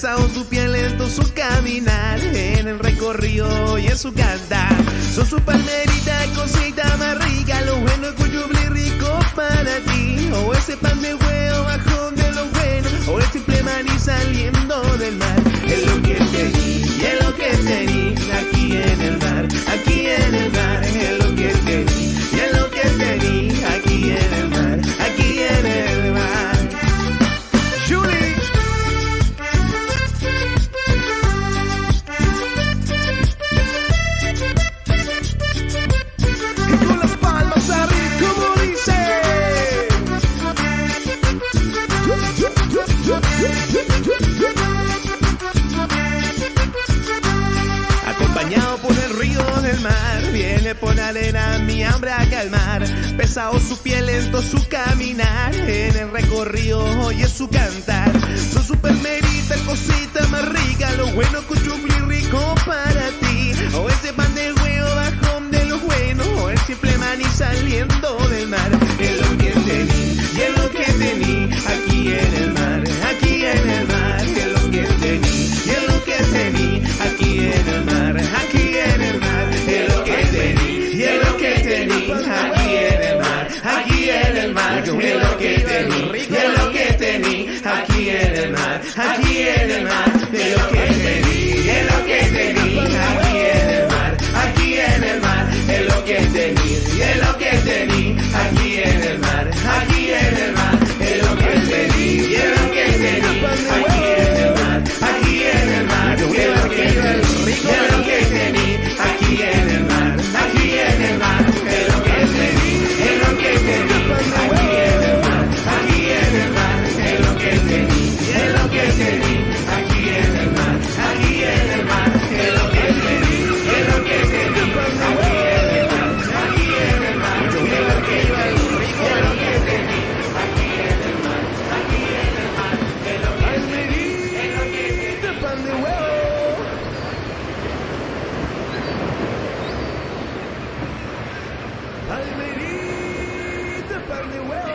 pesado su piel, lento su caminar, en el recorrido y en su cantar. Son su palmerita, cosita más rica, lo bueno cuyubli rico para ti. O ese pan de huevo bajo de lo bueno, o el simple maní saliendo del mar. Es lo que tení, es lo que tení, aquí en el mar, aquí en el mar. Es lo que tení, es lo que tení, aquí en el mar, aquí en el mar. Julie. Y con las palmas arriba, como dice. Acompañado por el río del mar, viene por la arena mi hambre a calmar. Pesado su piel, lento su caminar, en el recorrido oye su cantar. Son super meritas, cosita más rica, lo bueno cuchumli rico para ti. O ese pan de huevo bajón de lo bueno, o el simple maní saliendo del mar. Es lo que tení, y es lo que tení, aquí en el mar, aquí en el mar. Es lo que tení, y es lo que tení, aquí en el mar, aquí en el mar. Es lo que tení, y es lo que tení, aquí en el mar, aquí en el mar. Es lo que tení, y es lo que tení, aquí en el mar, aquí en el mar. Es lo que tení, y es lo que tení, aquí en el mar, aquí en el mar. Es lo que tení, y es lo que tení, aquí en el mar, aquí en el mar. Es lo que tení, y es lo que tení, aquí en el mar, aquí en el mar. Es lo que tení, y es lo que tení, aquí en el mar, aquí en el mar. Es lo que tení, es lo que tení, aquí en el mar, aquí en el mar. Es lo que tení, es lo que tení, aquí en el mar, aquí en el mar. Es lo que tení, es lo que tení, aquí en el mar, aquí en el mar. Es lo que tení, es lo que tení, aquí en el mar, aquí en el mar. Es lo que tení, es lo que tení, pan de huevo. Palmerita, pan de huevo.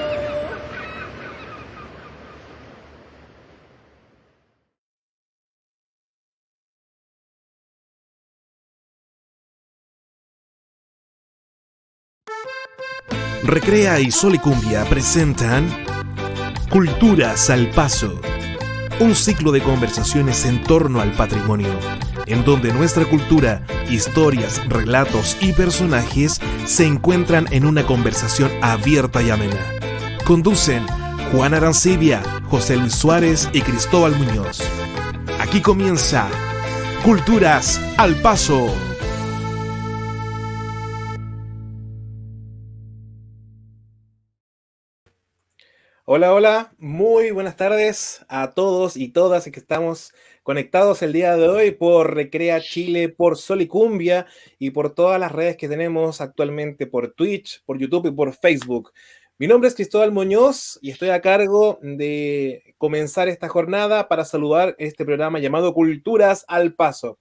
Recrea y Sol y Cumbia presentan Culturas al Paso, un ciclo de conversaciones en torno al patrimonio, en donde nuestra cultura, historias, relatos y personajes se encuentran en una conversación abierta y amena. Conducen Juan Arancibia, José Luis Suárez y Cristóbal Muñoz. Aquí comienza Culturas al Paso. Hola, hola, muy buenas tardes a todos y todas que estamos conectados el día de hoy por Recrea Chile, por Sol y Cumbia y por todas las redes que tenemos actualmente por Twitch, por YouTube y por Facebook. Mi nombre es Cristóbal Muñoz y estoy a cargo de comenzar esta jornada para saludar este programa llamado Culturas al Paso.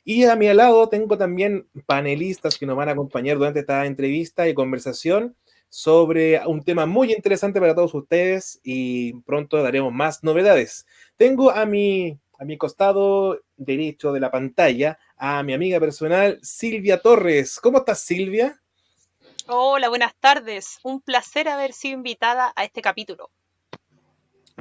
Y a mi lado tengo también panelistas que nos van a acompañar durante esta entrevista y conversación sobre un tema muy interesante para todos ustedes y pronto daremos más novedades. Tengo a mi costado derecho de la pantalla a mi amiga personal Silvia Torres. ¿Cómo estás, Silvia? Hola, buenas tardes. Un placer haber sido invitada a este capítulo.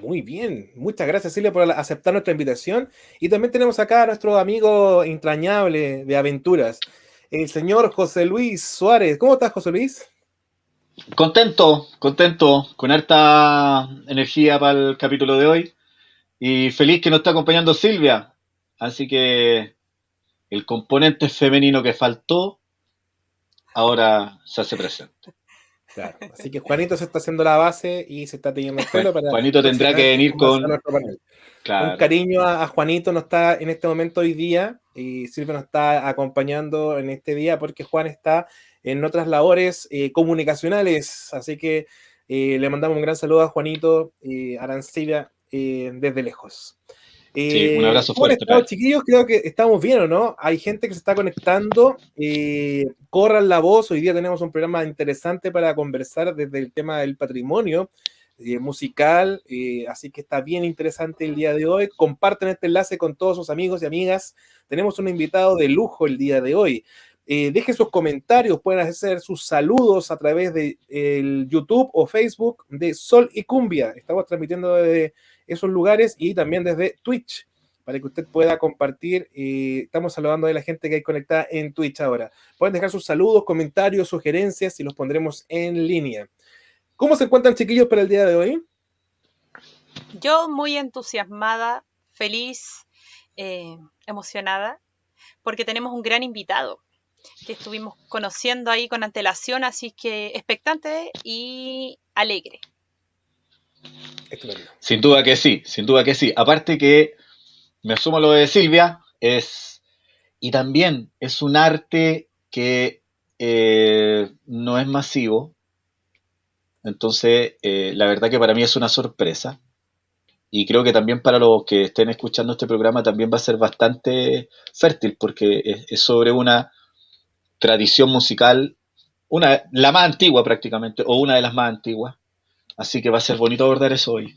Muy bien, muchas gracias, Silvia, por aceptar nuestra invitación. Y también tenemos acá a nuestro amigo entrañable de aventuras, el señor José Luis Suárez. ¿Cómo estás, José Luis? Contento, con harta energía para el capítulo de hoy y feliz que nos está acompañando Silvia. Así que el componente femenino que faltó ahora se hace presente. Claro, así que Juanito se está haciendo la base y se está teniendo el pelo para... Juanito tendrá que venir con... Claro. Un cariño a Juanito, no está en este momento hoy día y Silvia nos está acompañando en este día porque Juan está en otras labores comunicacionales, así que le mandamos un gran saludo a Juanito Arancibia desde lejos. Sí, un abrazo fuerte. Bueno, chiquillos, creo que estamos bien, ¿o no? Hay gente que se está conectando, corran la voz, hoy día tenemos un programa interesante para conversar desde el tema del patrimonio, musical, así que está bien interesante el día de hoy. Comparten este enlace con todos sus amigos y amigas. Tenemos un invitado de lujo el día de hoy. Dejen sus comentarios, pueden hacer sus saludos a través de el YouTube o Facebook de Sol y Cumbia. Estamos transmitiendo desde esos lugares y también desde Twitch, para que usted pueda compartir. Estamos saludando a la gente que hay conectada en Twitch ahora. Pueden dejar sus saludos, comentarios, sugerencias y los pondremos en línea. ¿Cómo se encuentran, chiquillos, para el día de hoy? Yo muy entusiasmada, feliz, emocionada, porque tenemos un gran invitado que estuvimos conociendo ahí con antelación, así que expectante y alegre. Estupendo. Sin duda que sí, sin duda que sí. Aparte que me sumo a lo de Silvia, y también es un arte que no es masivo, entonces la verdad que para mí es una sorpresa. Y creo que también para los que estén escuchando este programa también va a ser bastante fértil, porque es sobre una tradición musical, la más antigua prácticamente, o una de las más antiguas. Así que va a ser bonito abordar eso hoy.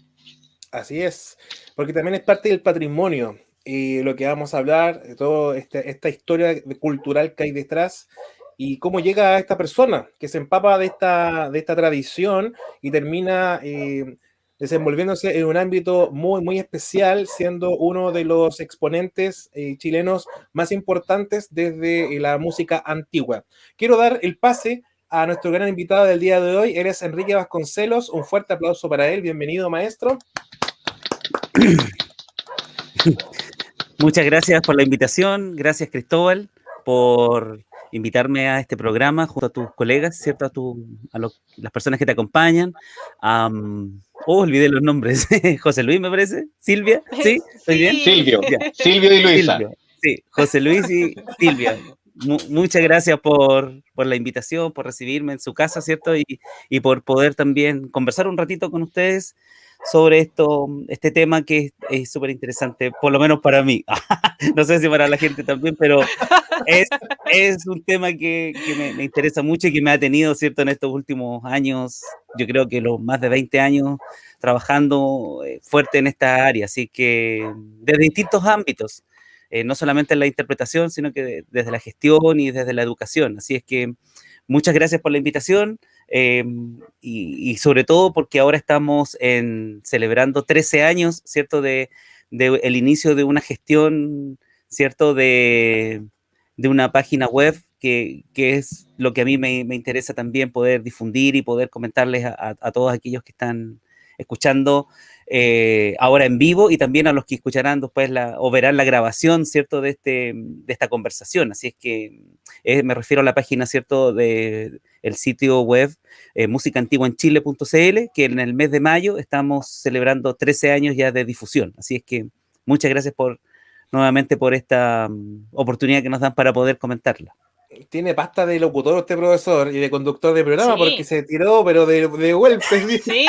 Así es, porque también es parte del patrimonio y lo que vamos a hablar, de toda esta historia cultural que hay detrás y cómo llega a esta persona que se empapa de esta tradición y termina desenvolviéndose en un ámbito muy, muy especial, siendo uno de los exponentes chilenos más importantes desde la música antigua. Quiero dar el pase a nuestro gran invitado del día de hoy. Él es Enrique Vasconcelos. Un fuerte aplauso para él. Bienvenido, maestro. Muchas gracias por la invitación. Gracias, Cristóbal, por invitarme a este programa junto a tus colegas, ¿cierto? Las personas que te acompañan. Olvidé los nombres. José Luis, me parece. Silvia, ¿sí? ¿Estoy bien? Silvio. Ya. Silvio y Luisa. Silvio. Sí, José Luis y Silvia. Muchas gracias por la invitación, por recibirme en su casa, ¿cierto? Y por poder también conversar un ratito con ustedes sobre este tema que es súper interesante, por lo menos para mí. No sé si para la gente también, pero es un tema que me interesa mucho y que me ha tenido, ¿cierto? En estos últimos años, yo creo que los más de 20 años trabajando fuerte en esta área, así que desde distintos ámbitos. No solamente en la interpretación, sino que desde la gestión y desde la educación. Así es que muchas gracias por la invitación y sobre todo porque ahora estamos celebrando 13 años, ¿cierto? De el inicio de una gestión, ¿cierto? De una página web que es lo que a mí me interesa también poder difundir y poder comentarles a todos aquellos que están escuchando ahora en vivo y también a los que escucharán después o verán la grabación, ¿cierto? De esta conversación. Así es que me refiero a la página, ¿cierto? El sitio web musicaantiguaenchile.cl, que en el mes de mayo estamos celebrando 13 años ya de difusión. Así es que muchas gracias nuevamente por esta oportunidad que nos dan para poder comentarla. Tiene pasta de locutor este profesor y de conductor de programa, Sí. Porque se tiró, pero de golpe. Sí.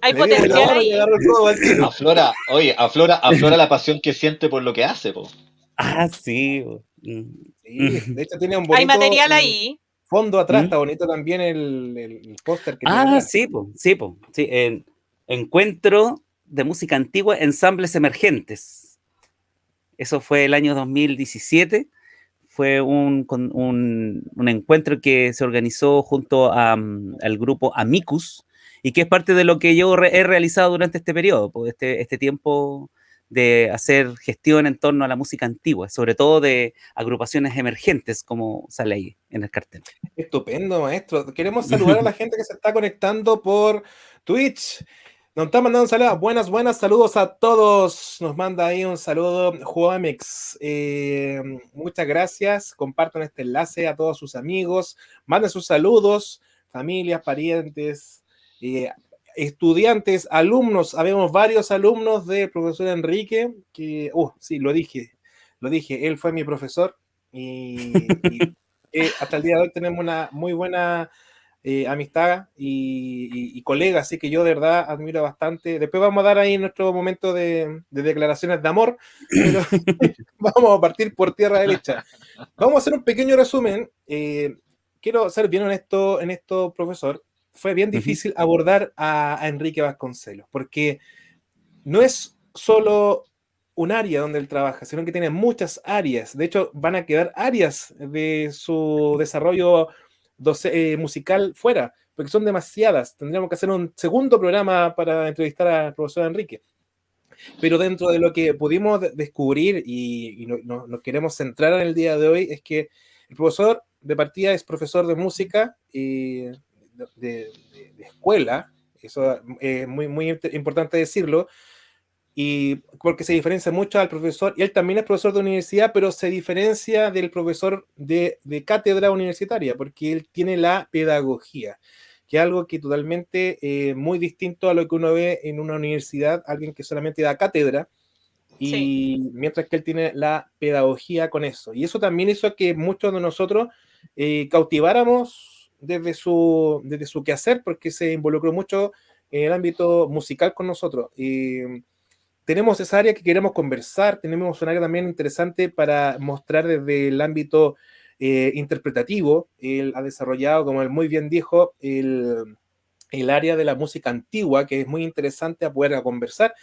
Hay potencial ahí. Aflora la pasión que siente por lo que hace, po. Sí, Sí. de hecho tiene un bonito Hay material ahí. fondo atrás, está bonito también el póster que tiene atrás. Sí. Encuentro de música antigua, ensambles emergentes. Eso fue el año 2017. Fue un encuentro que se organizó junto al grupo Amicus y que es parte de lo que yo he realizado durante este periodo, pues este tiempo de hacer gestión en torno a la música antigua, sobre todo de agrupaciones emergentes, como sale ahí en el cartel. Estupendo, maestro. Queremos saludar a la gente que se está conectando por Twitch. Nos está mandando un saludo. Buenas, saludos a todos. Nos manda ahí un saludo Juamex. Muchas gracias. Compartan este enlace a todos sus amigos. Manden sus saludos, familias, parientes, estudiantes, alumnos. Habemos varios alumnos del profesor Enrique, que, sí, lo dije. Él fue mi profesor y hasta el día de hoy tenemos una muy buena amistad y colega, así que yo de verdad admiro bastante. Después vamos a dar ahí nuestro momento de declaraciones de amor, pero vamos a partir por tierra derecha. Vamos a hacer un pequeño resumen. Quiero ser bien honesto en esto, profesor. fue bien difícil abordar a Enrique Vasconcelos, porque no es solo un área donde él trabaja, sino que tiene muchas áreas. De hecho, van a quedar áreas de su desarrollo musical fuera, porque son demasiadas. Tendríamos que hacer un segundo programa para entrevistar al profesor Enrique. Pero dentro de lo que pudimos descubrir y nos queremos centrar en el día de hoy, es que el profesor de partida es profesor de música de escuela. Eso es muy importante decirlo, y porque se diferencia mucho al profesor, y él también es profesor de universidad, pero se diferencia del profesor de cátedra universitaria, porque él tiene la pedagogía, que es algo que totalmente muy distinto a lo que uno ve en una universidad, alguien que solamente da cátedra, y sí, mientras que él tiene la pedagogía con eso. Y eso también hizo que muchos de nosotros cautiváramos desde su quehacer, porque se involucró mucho en el ámbito musical con nosotros. Tenemos esa área que queremos conversar, tenemos un área también interesante para mostrar desde el ámbito interpretativo. Él ha desarrollado, como él muy bien dijo, el área de la música antigua, que es muy interesante a poder conversar.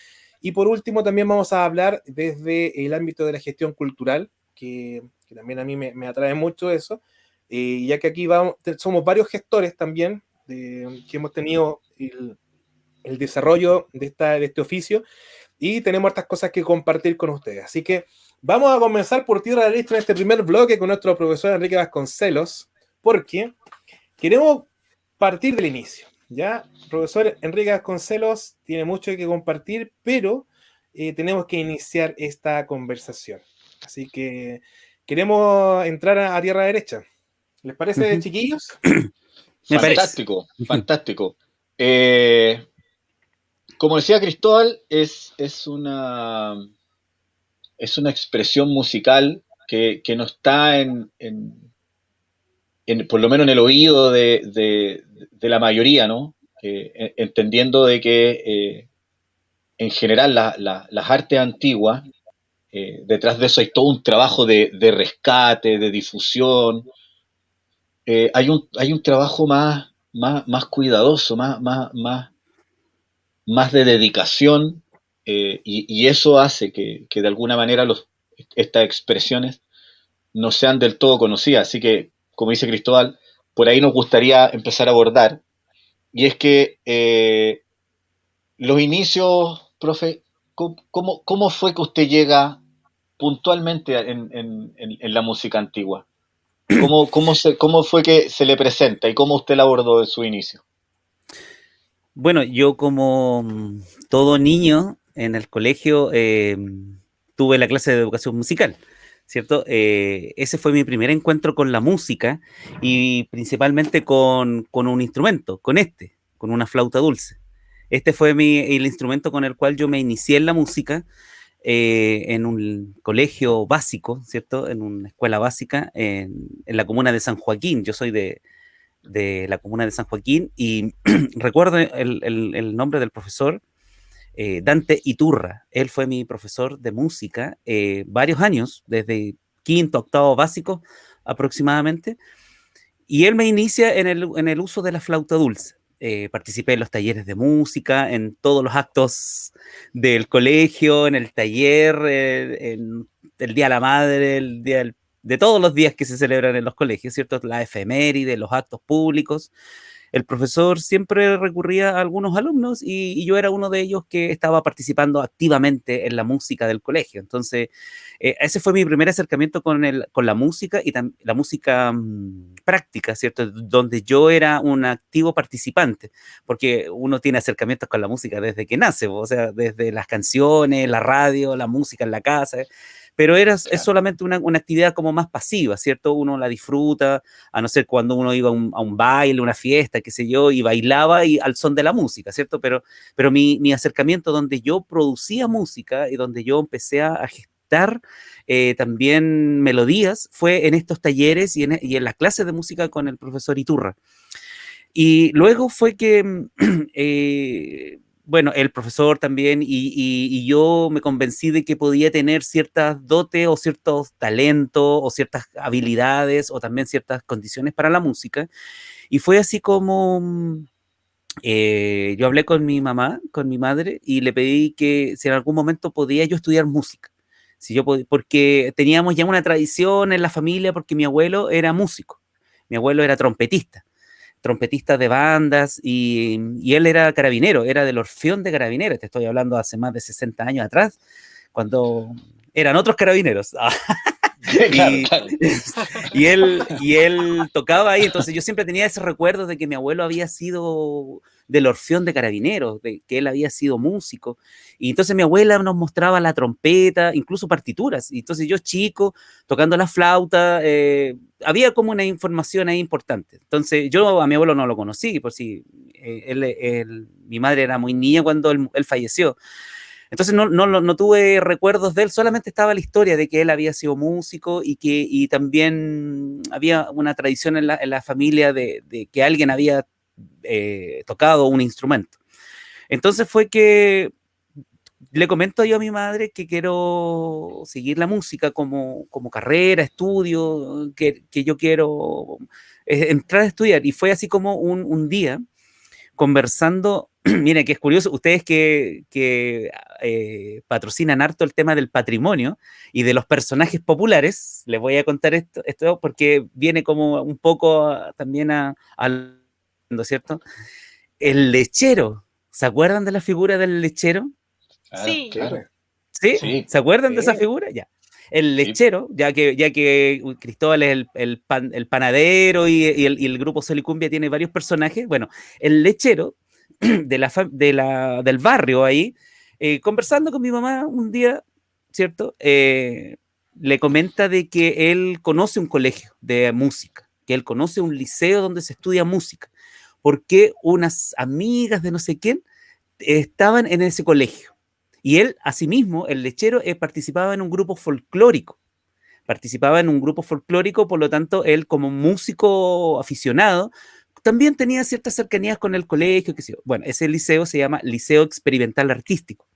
Y por último, también vamos a hablar desde el ámbito de la gestión cultural, que también a mí me atrae mucho eso, ya que aquí somos varios gestores también, que hemos tenido el desarrollo de este oficio, y tenemos hartas cosas que compartir con ustedes. Así que vamos a comenzar por tierra derecha en este primer bloque con nuestro profesor Enrique Vasconcelos, porque queremos partir del inicio. ¿Ya? Profesor Enrique Vasconcelos tiene mucho que compartir, pero tenemos que iniciar esta conversación. Así que queremos entrar a tierra derecha. ¿Les parece, chiquillos? Fantástico, fantástico. Como decía Cristóbal, es una expresión musical que no está por lo menos en el oído de la mayoría, ¿no? Entendiendo de que en general las artes antiguas, detrás de eso hay todo un trabajo de rescate, de difusión. Hay un trabajo más cuidadoso, más de dedicación, y eso hace que de alguna manera estas expresiones no sean del todo conocidas. Así que, como dice Cristóbal, por ahí nos gustaría empezar a abordar. Y es que los inicios, profe, ¿cómo fue que usted llega puntualmente en la música antigua? ¿Cómo fue que se le presenta y cómo usted la abordó en su inicio? Bueno, yo como todo niño en el colegio tuve la clase de educación musical, ¿cierto? Ese fue mi primer encuentro con la música y principalmente con un instrumento, con una flauta dulce. Este fue el instrumento con el cual yo me inicié en la música en un colegio básico, ¿cierto? En una escuela básica en la comuna de San Joaquín. Yo soy de la comuna de San Joaquín y recuerdo el nombre del profesor, Dante Iturra. Él fue mi profesor de música varios años, desde quinto, octavo básico aproximadamente, y él me inicia en el uso de la flauta dulce. Participé en los talleres de música, en todos los actos del colegio, en el taller, en el Día de la Madre, el Día de todos los días que se celebran en los colegios, ¿cierto? La efeméride, los actos públicos. El profesor siempre recurría a algunos alumnos y yo era uno de ellos que estaba participando activamente en la música del colegio. Entonces, ese fue mi primer acercamiento con la música y la música práctica, ¿cierto? Donde yo era un activo participante, porque uno tiene acercamientos con la música desde que nace, o sea, desde las canciones, la radio, la música en la casa, pero es solamente una actividad como más pasiva, ¿cierto? Uno la disfruta, a no ser cuando uno iba a un baile, una fiesta, qué sé yo, y bailaba al son de la música, ¿cierto? Pero mi acercamiento donde yo producía música y donde yo empecé a gestar también melodías fue en estos talleres y en las clases de música con el profesor Iturra. Y luego fue que bueno, el profesor también y yo me convencí de que podía tener ciertas dotes o ciertos talentos o ciertas habilidades o también ciertas condiciones para la música. Y fue así como yo hablé con mi mamá, con mi madre, y le pedí que si en algún momento podía yo estudiar música. Si yo porque teníamos ya una tradición en la familia, porque mi abuelo era músico, mi abuelo era trompetista de bandas, y él era carabinero, era del Orfeón de Carabineros, te estoy hablando hace más de 60 años atrás, cuando eran otros carabineros. Claro, Y, claro. y él tocaba ahí, entonces yo siempre tenía ese recuerdo de que mi abuelo había sido del Orfeón de Carabineros, de que él había sido músico, y entonces mi abuela nos mostraba la trompeta, incluso partituras, y entonces yo chico, tocando la flauta, había como una información ahí importante. Entonces yo a mi abuelo no lo conocí, por si mi madre era muy niña cuando él falleció. Entonces no tuve recuerdos de él, solamente estaba la historia de que él había sido músico y también había una tradición en la familia de que alguien había tocado un instrumento. Entonces fue que le comento yo a mi madre que quiero seguir la música como carrera, estudio, que yo quiero entrar a estudiar. Y fue así como un día conversando. Miren, que es curioso, ustedes que patrocinan harto el tema del patrimonio y de los personajes populares, les voy a contar esto porque viene como un poco también ¿no es cierto? El lechero, ¿se acuerdan de la figura del lechero? Claro, Sí, claro. ¿Sí? Sí, ¿Se acuerdan de esa Sí. figura? Ya. El sí. lechero, ya que Cristóbal es el panadero y el grupo Solicumbia tiene varios personajes, bueno, el lechero del barrio ahí, conversando con mi mamá un día, ¿cierto? Le comenta de que él conoce un colegio de música, que él conoce un liceo donde se estudia música, porque unas amigas de no sé quién estaban en ese colegio. Y él, asimismo, el lechero, participaba en un grupo folclórico. Por lo tanto, él como músico aficionado, también tenía ciertas cercanías con el colegio, qué sé yo. Bueno, ese liceo se llama Liceo Experimental Artístico.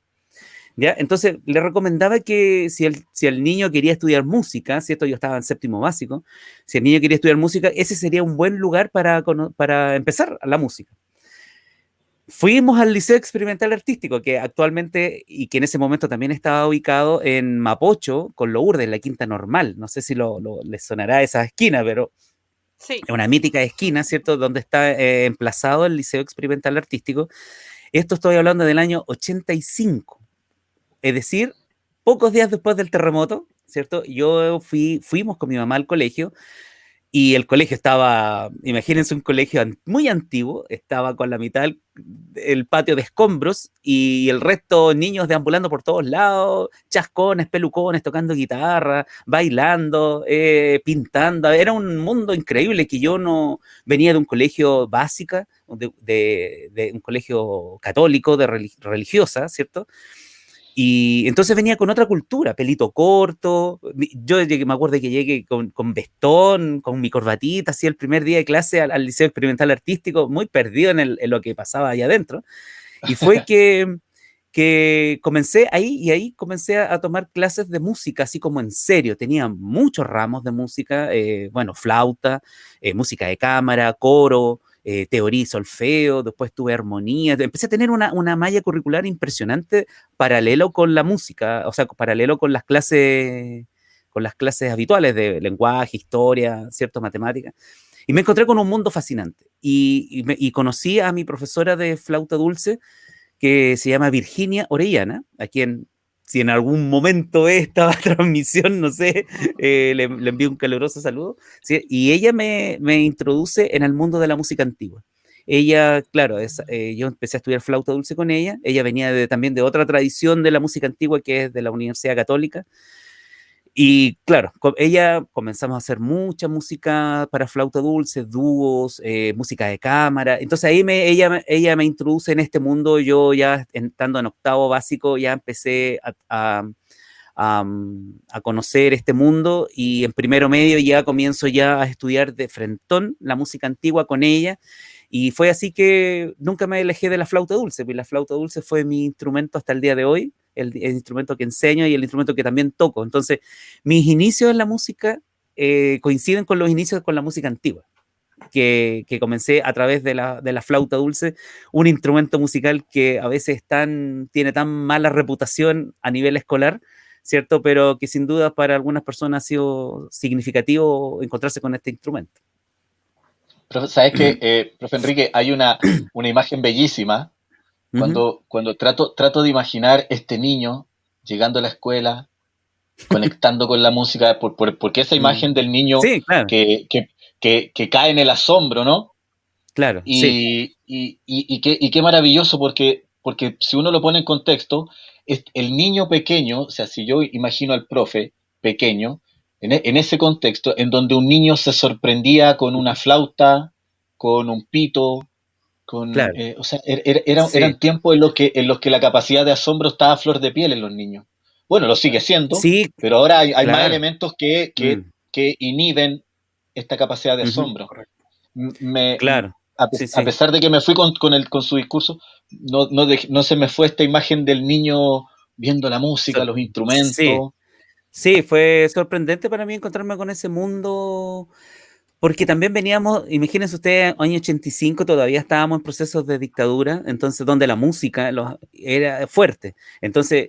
¿Ya? Entonces, le recomendaba que si el niño quería estudiar música, ¿cierto? Yo estaba en séptimo básico, si el niño quería estudiar música, ese sería un buen lugar para empezar la música. Fuimos al Liceo Experimental Artístico, que actualmente y que en ese momento también estaba ubicado en Mapocho, con Lourdes, en la Quinta Normal. No sé si les sonará esa esquina, pero sí. es una mítica esquina, ¿cierto? Donde está emplazado el Liceo Experimental Artístico. Esto estoy hablando del año 85, es decir, pocos días después del terremoto, ¿cierto? Fuimos con mi mamá al colegio. Y el colegio estaba, imagínense un colegio muy antiguo, estaba con la mitad el patio de escombros y el resto niños deambulando por todos lados, chascones, pelucones, tocando guitarra, bailando, pintando. Era un mundo increíble que yo no venía de un colegio básica, de un colegio católico, religiosa, ¿cierto? Y entonces venía con otra cultura, pelito corto. Yo me acuerdo que llegué con vestón, con mi corbatita, así el primer día de clase al Liceo Experimental Artístico, muy perdido en lo que pasaba allá adentro. Y fue que comencé ahí, y ahí comencé a tomar clases de música, así como en serio. Tenía muchos ramos de música, bueno, flauta, música de cámara, coro, teoría y solfeo, después tuve armonía. Empecé a tener una malla curricular impresionante paralelo con la música, o sea, paralelo con las clases habituales de lenguaje, historia, cierto, matemática. Y me encontré con un mundo fascinante. Y conocí a mi profesora de flauta dulce, que se llama Virginia Orellana, a quien, si en algún momento esta transmisión, no sé, le envío un caluroso saludo, ¿sí? Y ella me introduce en el mundo de la música antigua. Ella, claro, yo empecé a estudiar flauta dulce con ella. Ella venía también de otra tradición de la música antigua, que es de la Universidad Católica. Y claro, con ella comenzamos a hacer mucha música para flauta dulce, dúos, música de cámara. Entonces ahí ella me introduce en este mundo. Yo ya estando en octavo básico ya empecé a conocer este mundo, y en primero medio ya comienzo ya a estudiar de frentón la música antigua con ella. Y fue así que nunca me alejé de la flauta dulce, porque la flauta dulce fue mi instrumento hasta el día de hoy, el instrumento que enseño y el instrumento que también toco. Entonces, mis inicios en la música coinciden con los inicios con la música antigua. que comencé a través de la flauta dulce, un instrumento musical que a veces tiene tan mala reputación a nivel escolar, ¿cierto? Pero que sin duda para algunas personas ha sido significativo encontrarse con este instrumento. Profe, ¿sabes qué? Profe Enrique, hay una imagen bellísima cuando trato de imaginar este niño llegando a la escuela, conectando con la música, porque esa imagen del niño Sí, claro, que cae en el asombro, ¿no? claro, sí. Y qué maravilloso, porque si uno lo pone en contexto, el niño pequeño, o sea, si yo imagino al profe pequeño, en ese contexto, en donde un niño se sorprendía con una flauta, con un pito, Claro, o sea, sí, eran tiempos en los que la capacidad de asombro estaba a flor de piel en los niños. Bueno, lo sigue siendo, sí, pero ahora hay más claro. elementos Mm, que inhiben esta capacidad de ujú, asombro. Correcto. Me, claro, sí, a sí. pesar de que me fui con su discurso, no se me fue esta imagen del niño viendo la música, los Sí, instrumentos. sí, fue sorprendente para mí encontrarme con ese mundo, porque también veníamos, imagínense ustedes, año 85 todavía estábamos en procesos de dictadura, entonces donde la música era fuerte. Entonces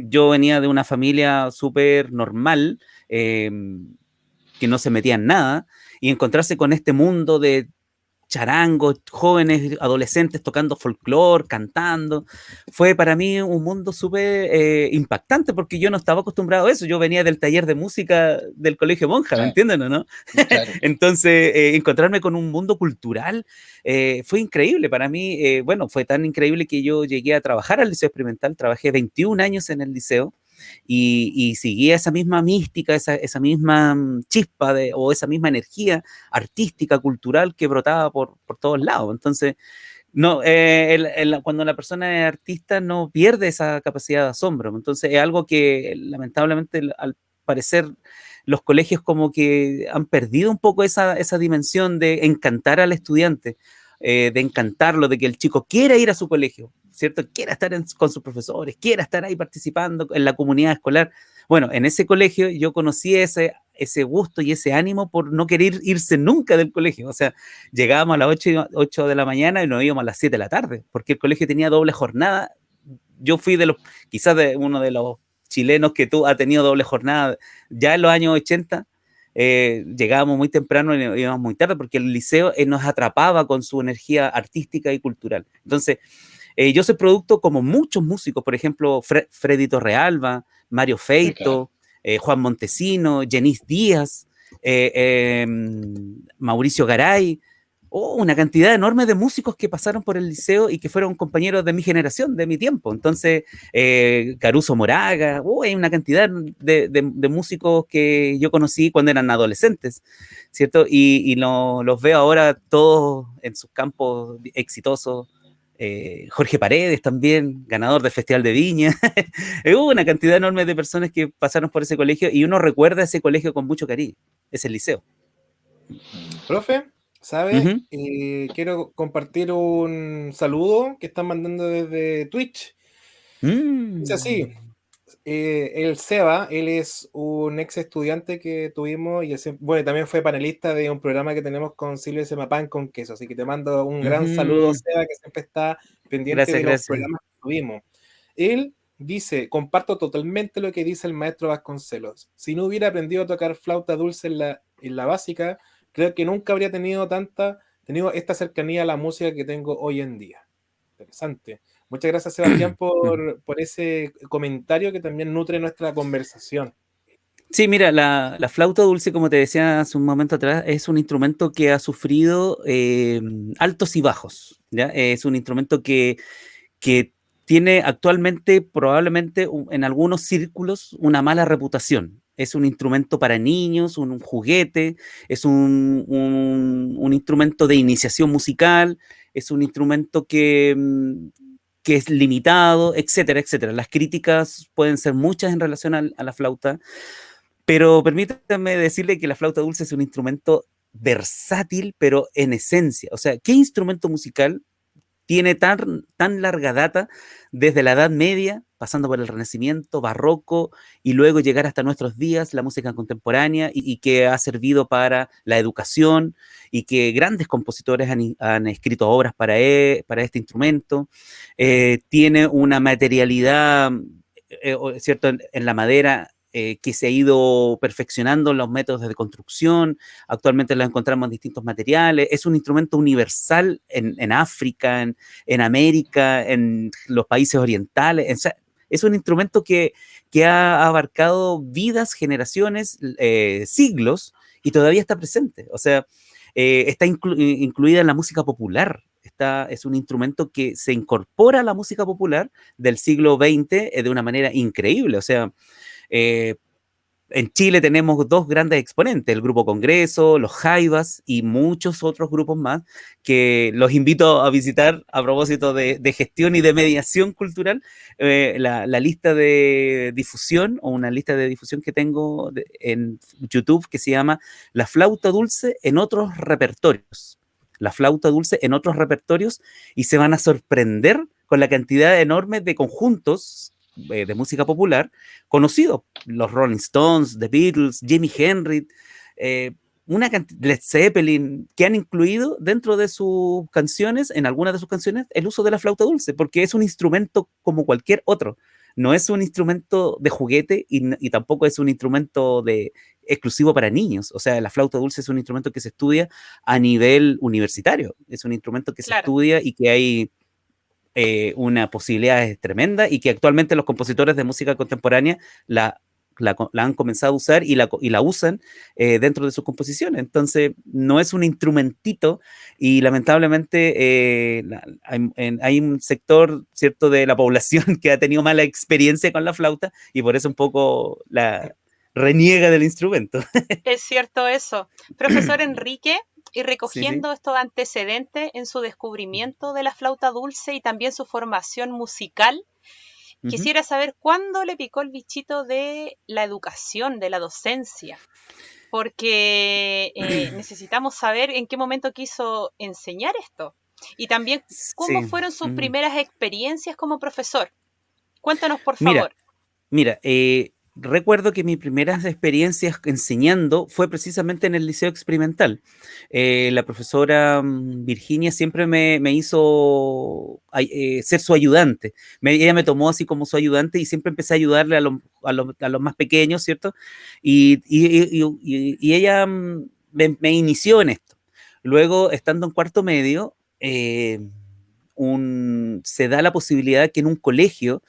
yo venía de una familia súper normal, eh, que no se metía en nada, y encontrarse con este mundo de charangos, jóvenes, adolescentes tocando folclore, cantando. Fue para mí un mundo súper impactante porque yo no estaba acostumbrado a eso. Yo venía del taller de música del Colegio Monja, ¿me Claro, entienden o no? claro. Entonces, encontrarme con un mundo cultural fue increíble. Para mí, bueno, fue tan increíble que yo llegué a trabajar al Liceo Experimental, trabajé 21 años en el liceo y seguía esa misma mística, esa misma chispa o esa misma energía artística, cultural que brotaba por todos lados. Entonces, no, cuando la persona es artista no pierde esa capacidad de asombro. Entonces, es algo que lamentablemente al parecer los colegios como que han perdido un poco esa dimensión de encantar al estudiante, de encantarlo, de que el chico quiera ir a su colegio, ¿cierto? Quiera estar con sus profesores, quiera estar ahí participando en la comunidad escolar. Bueno, en ese colegio yo conocí ese gusto y ese ánimo por no querer irse nunca del colegio. O sea, llegábamos a las 8 de la mañana y nos íbamos a las 7 de la tarde, porque el colegio tenía doble jornada. Yo fui quizás de uno de los chilenos que ha tenido doble jornada ya en los años 80. Llegábamos muy temprano y íbamos muy tarde porque el liceo nos atrapaba con su energía artística y cultural. Entonces, yo soy producto como muchos músicos, por ejemplo, Freddy Torrealba, Mario Sí, claro. Feito, Juan Montesino, Jenis Díaz, Mauricio Garay, una cantidad enorme de músicos que pasaron por el liceo y que fueron compañeros de mi generación, de mi tiempo. Entonces, Caruso Moraga, hay una cantidad de músicos que yo conocí cuando eran adolescentes, ¿cierto? Y los veo ahora todos en sus campos exitosos. Jorge Paredes también, ganador del Festival de Viña. Hubo una cantidad enorme de personas que pasaron por ese colegio y uno recuerda ese colegio con mucho cariño, ese liceo. Profe, ¿sabe? Ujú. Quiero compartir un saludo que están mandando desde Twitch. Dice así, Mm. el Seba, él es un ex estudiante que tuvimos y bueno, también fue panelista de un programa que tenemos con Silvia Semapán con queso, así que te mando un gran saludo, Ujú. Seba, que siempre está pendiente Gracias, de los gracias. programas que tuvimos. Él dice, comparto totalmente lo que dice el maestro Vasconcelos. Si no hubiera aprendido a tocar flauta dulce en la básica, creo que nunca habría tenido esta cercanía a la música que tengo hoy en día. Interesante. Muchas gracias, Sebastián, por ese comentario que también nutre nuestra conversación. Sí, mira, la flauta dulce, como te decía hace un momento atrás, es un instrumento que ha sufrido altos y bajos, ¿ya? Es un instrumento que tiene actualmente probablemente en algunos círculos una mala reputación. Es un instrumento para niños, un juguete, es un instrumento de iniciación musical, es un instrumento que es limitado, etcétera, etcétera. Las críticas pueden ser muchas en relación a la flauta, pero permítame decirle que la flauta dulce es un instrumento versátil, pero en esencia. O sea, ¿qué instrumento musical tiene tan larga data, desde la Edad Media, pasando por el Renacimiento, Barroco, y luego llegar hasta nuestros días, la música contemporánea, y que ha servido para la educación, y que grandes compositores han escrito obras para este instrumento. Tiene una materialidad, ¿cierto?, en la madera, que se ha ido perfeccionando los métodos de construcción. Actualmente lo encontramos en distintos materiales. Es un instrumento universal en África, en América, en los países orientales. O sea, es un instrumento que ha abarcado vidas, generaciones, siglos, y todavía está presente. O sea, está incluida en la música popular. Es un instrumento que se incorpora a la música popular del siglo XX de una manera increíble. O sea, en Chile tenemos dos grandes exponentes, el Grupo Congreso, los Jaivas y muchos otros grupos más, que los invito a visitar a propósito de gestión y de mediación cultural. La lista de difusión, o una lista de difusión que tengo en YouTube, que se llama La Flauta Dulce en otros repertorios. La Flauta Dulce en otros repertorios, y se van a sorprender con la cantidad enorme de conjuntos de música popular conocidos, los Rolling Stones, The Beatles, Jimi Hendrix, Led Zeppelin, que han incluido dentro de sus canciones, en algunas de sus canciones, el uso de la flauta dulce, porque es un instrumento como cualquier otro. No es un instrumento de juguete, y tampoco es un instrumento exclusivo para niños. O sea, la flauta dulce es un instrumento que se estudia a nivel universitario. Es un instrumento que se estudia y que hay una posibilidad tremenda, y que actualmente los compositores de música contemporánea la han comenzado a usar y la usan dentro de sus composiciones. Entonces, no es un instrumentito, y lamentablemente hay un sector, ¿cierto?, de la población que ha tenido mala experiencia con la flauta, y por eso un poco la reniega del instrumento. Es cierto eso. Profesor Enrique, y recogiendo estos antecedentes en su descubrimiento de la flauta dulce y también su formación musical, quisiera saber cuándo le picó el bichito de la educación, de la docencia, porque necesitamos saber en qué momento quiso enseñar esto, y también cómo fueron sus primeras experiencias como profesor. Cuéntanos, por favor. Mira, recuerdo que mis primeras experiencias enseñando fue precisamente en el Liceo Experimental. La profesora Virginia siempre me hizo ser su ayudante. Ella me tomó así como su ayudante, y siempre empecé a ayudarle a los más pequeños, ¿cierto? Y ella me inició en esto. Luego, estando en cuarto medio, se da la posibilidad que en un colegio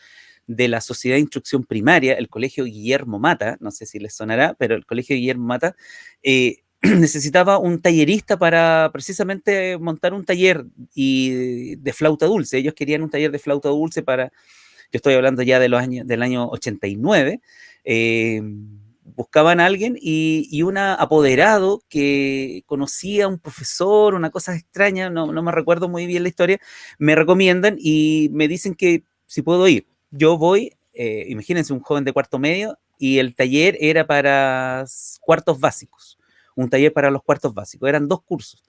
de la Sociedad de Instrucción Primaria, el Colegio Guillermo Mata, no sé si les sonará, pero el Colegio Guillermo Mata necesitaba un tallerista para precisamente montar un taller de flauta dulce. Ellos querían un taller de flauta dulce yo estoy hablando ya del año 89, buscaban a alguien, y un apoderado que conocía a un profesor, una cosa extraña, no me recuerdo muy bien la historia, me recomiendan y me dicen que si puedo ir. Yo voy, imagínense, un joven de cuarto medio, y el taller era para cuartos básicos, un taller para los cuartos básicos, eran 2 cursos.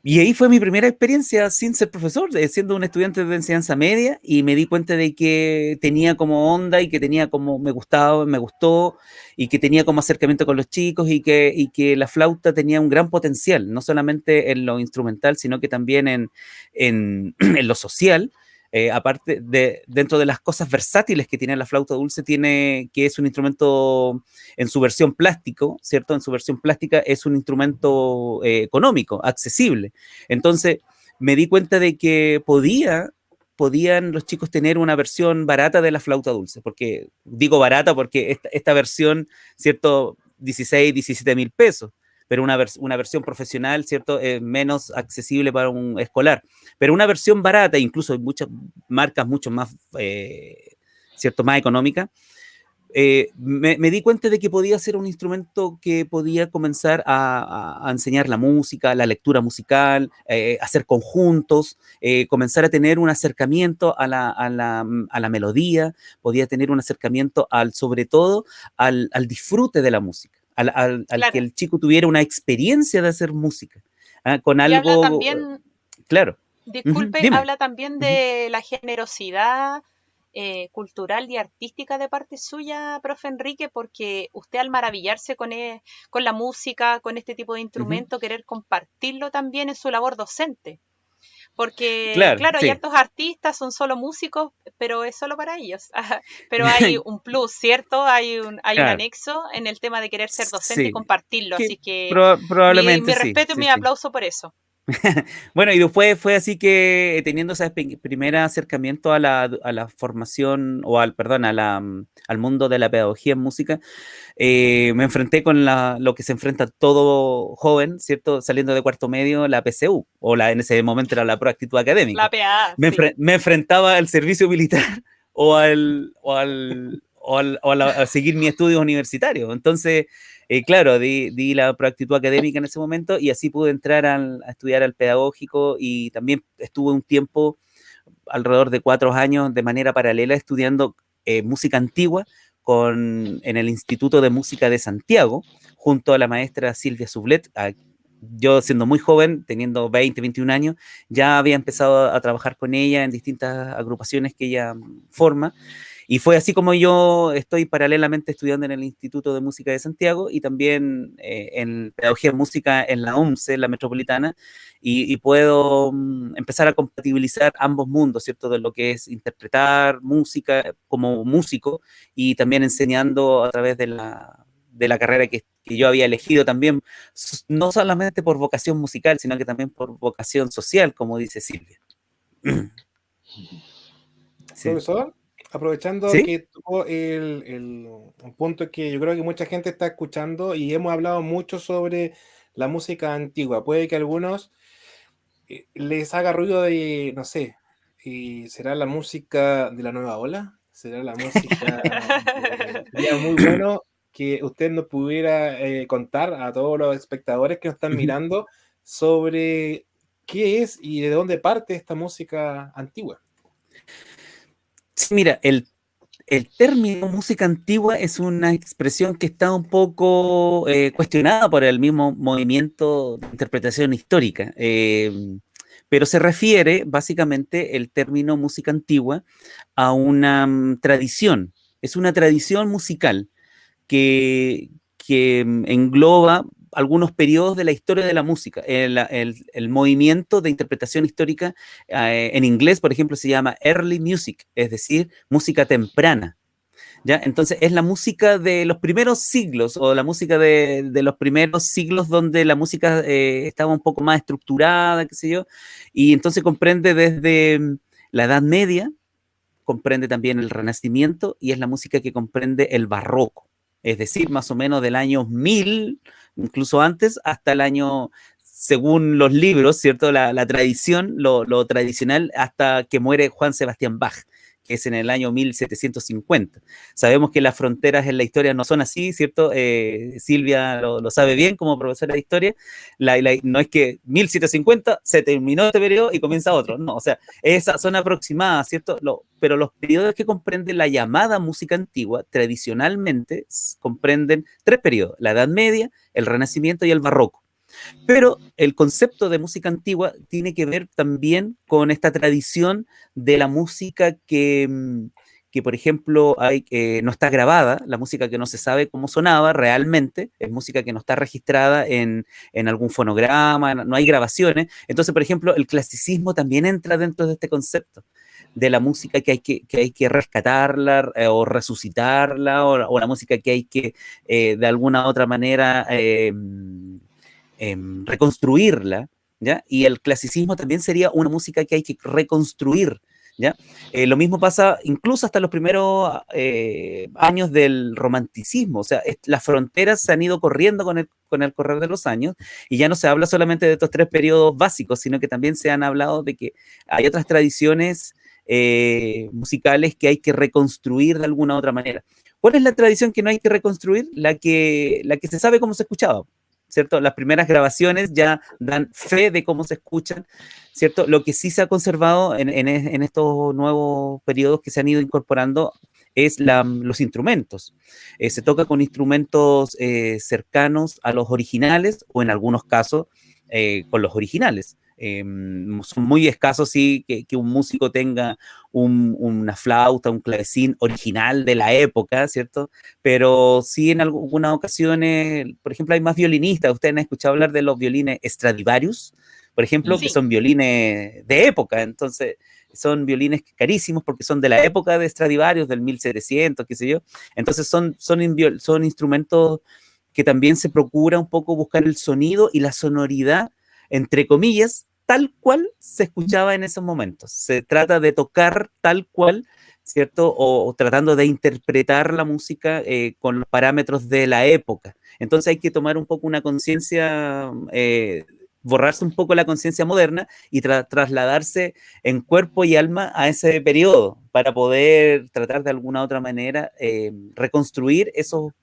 Y ahí fue mi primera experiencia sin ser profesor, siendo un estudiante de enseñanza media, y me di cuenta de que tenía como onda, y que tenía como me gustó, y que tenía como acercamiento con los chicos, y que la flauta tenía un gran potencial, no solamente en lo instrumental, sino que también en lo social. Aparte dentro de las cosas versátiles que tiene la flauta dulce, que es un instrumento en su versión plástico, ¿cierto? En su versión plástica es un instrumento económico, accesible. Entonces me di cuenta de que podían los chicos tener una versión barata de la flauta dulce, porque digo barata porque esta versión, ¿cierto?, 16, 17 mil pesos, pero una versión profesional, ¿cierto?, es menos accesible para un escolar. Pero una versión barata, incluso hay muchas marcas mucho más, ¿cierto?, más económicas, me di cuenta de que podía ser un instrumento que podía comenzar a enseñar la música, la lectura musical, hacer conjuntos, comenzar a tener un acercamiento a la melodía, podía tener un acercamiento sobre todo al disfrute de la música. Al que el chico tuviera una experiencia de hacer música, con algo, también, claro. Disculpe, Dime. habla también de la generosidad cultural y artística de parte suya, profe Enrique, porque usted al maravillarse con la música, con este tipo de Ujú. instrumento, querer compartirlo también en su labor docente. Porque, Claro, claro, hay sí. hartos artistas, son solo músicos, pero es solo para ellos. Pero hay un plus, ¿cierto? Hay un Claro, anexo en el tema de querer ser docente y sí. compartirlo. Que Así que mi probablemente sí, respeto y sí, mi sí. aplauso por eso. Bueno, y después fue así que teniendo ese primer acercamiento a la formación o perdón, al mundo de la pedagogía en música, me enfrenté con lo que se enfrenta todo joven, ¿cierto? Saliendo de cuarto medio, la PCU, en ese momento era la proactitud La académica. PA, sí. Me enfrentaba al servicio militar a seguir mis estudios universitarios. Entonces, claro, di la proactitud académica en ese momento y así pude entrar a estudiar al pedagógico y también estuve un tiempo, alrededor de 4 años, de manera paralela estudiando música antigua en el Instituto de Música de Santiago, junto a la maestra Silvia Sublet. Yo siendo muy joven, teniendo 20, 21 años, ya había empezado a trabajar con ella en distintas agrupaciones que ella forma. Y fue así como yo estoy paralelamente estudiando en el Instituto de Música de Santiago y también en Pedagogía en Música en la UMCE, en la Metropolitana, y puedo empezar a compatibilizar ambos mundos, ¿cierto? De lo que es interpretar música como músico y también enseñando a través de la carrera que yo había elegido también, no solamente por vocación musical, sino que también por vocación social, como dice Silvia. Sí. Profesor, aprovechando ¿Sí? que tuvo un punto que yo creo que mucha gente está escuchando y hemos hablado mucho sobre la música antigua. Puede que a algunos les haga ruido de, no sé, ¿será la música de la nueva ola? ¿Será la música sería muy bueno que usted nos pudiera contar a todos los espectadores que nos están mirando sobre qué es y de dónde parte esta música antigua? Sí, mira, el término música antigua es una expresión que está un poco cuestionada por el mismo movimiento de interpretación histórica, pero se refiere básicamente el término música antigua a una tradición, es una tradición musical que engloba algunos periodos de la historia de la música. El movimiento de interpretación histórica en inglés, por ejemplo, se llama early music, es decir, música temprana. ¿Ya? Entonces es la música de los primeros siglos o la música de los primeros siglos donde la música estaba un poco más estructurada, qué sé yo, y entonces comprende desde la Edad Media, comprende también el Renacimiento y es la música que comprende el Barroco, es decir, más o menos del año 1000, incluso antes, hasta el año, según los libros, ¿cierto? La tradición, lo tradicional, hasta que muere Juan Sebastián Bach, que es en el año 1750. Sabemos que las fronteras en la historia no son así, ¿cierto? Silvia lo sabe bien como profesora de historia. No es que 1750 se terminó este periodo y comienza otro, no, o sea, esas son aproximadas, ¿cierto? Pero los periodos que comprende la llamada música antigua tradicionalmente comprenden 3 periodos: la Edad Media, el Renacimiento y el Barroco. Pero el concepto de música antigua tiene que ver también con esta tradición de la música que por ejemplo, no está grabada, la música que no se sabe cómo sonaba realmente, es música que no está registrada en algún fonograma, no hay grabaciones. Entonces, por ejemplo, el clasicismo también entra dentro de este concepto de la música que hay que rescatarla o resucitarla, o la música que hay que de alguna otra manera reconstruirla, ¿ya? Y el clasicismo también sería una música que hay que reconstruir, ¿ya? Lo mismo pasa incluso hasta los primeros años del romanticismo, o sea, las fronteras se han ido corriendo con el correr de los años y ya no se habla solamente de estos 3 periodos básicos, sino que también se han hablado de que hay otras tradiciones musicales que hay que reconstruir de alguna otra manera. ¿Cuál es la tradición que no hay que reconstruir? La que se sabe cómo se escuchaba, ¿cierto? Las primeras grabaciones ya dan fe de cómo se escuchan, ¿cierto? Lo que sí se ha conservado en estos nuevos periodos que se han ido incorporando es los instrumentos. Se toca con instrumentos cercanos a los originales o en algunos casos con los originales. Son muy escasos, sí, que un músico tenga una flauta, un clavecín original de la época, ¿cierto? Pero sí en algunas ocasiones, por ejemplo, hay más violinistas. ¿Ustedes han escuchado hablar de los violines Stradivarius, por ejemplo, que Sí, son violines de época? Entonces, son violines carísimos porque son de la época de Stradivarius, del 1700, qué sé yo. Entonces, son instrumentos que también se procura un poco buscar el sonido y la sonoridad, entre comillas, tal cual se escuchaba en esos momentos. Se trata de tocar tal cual, ¿cierto? O tratando de interpretar la música con los parámetros de la época. Entonces hay que tomar un poco una conciencia, borrarse un poco la conciencia moderna y trasladarse en cuerpo y alma a ese periodo para poder tratar de alguna otra manera reconstruir esos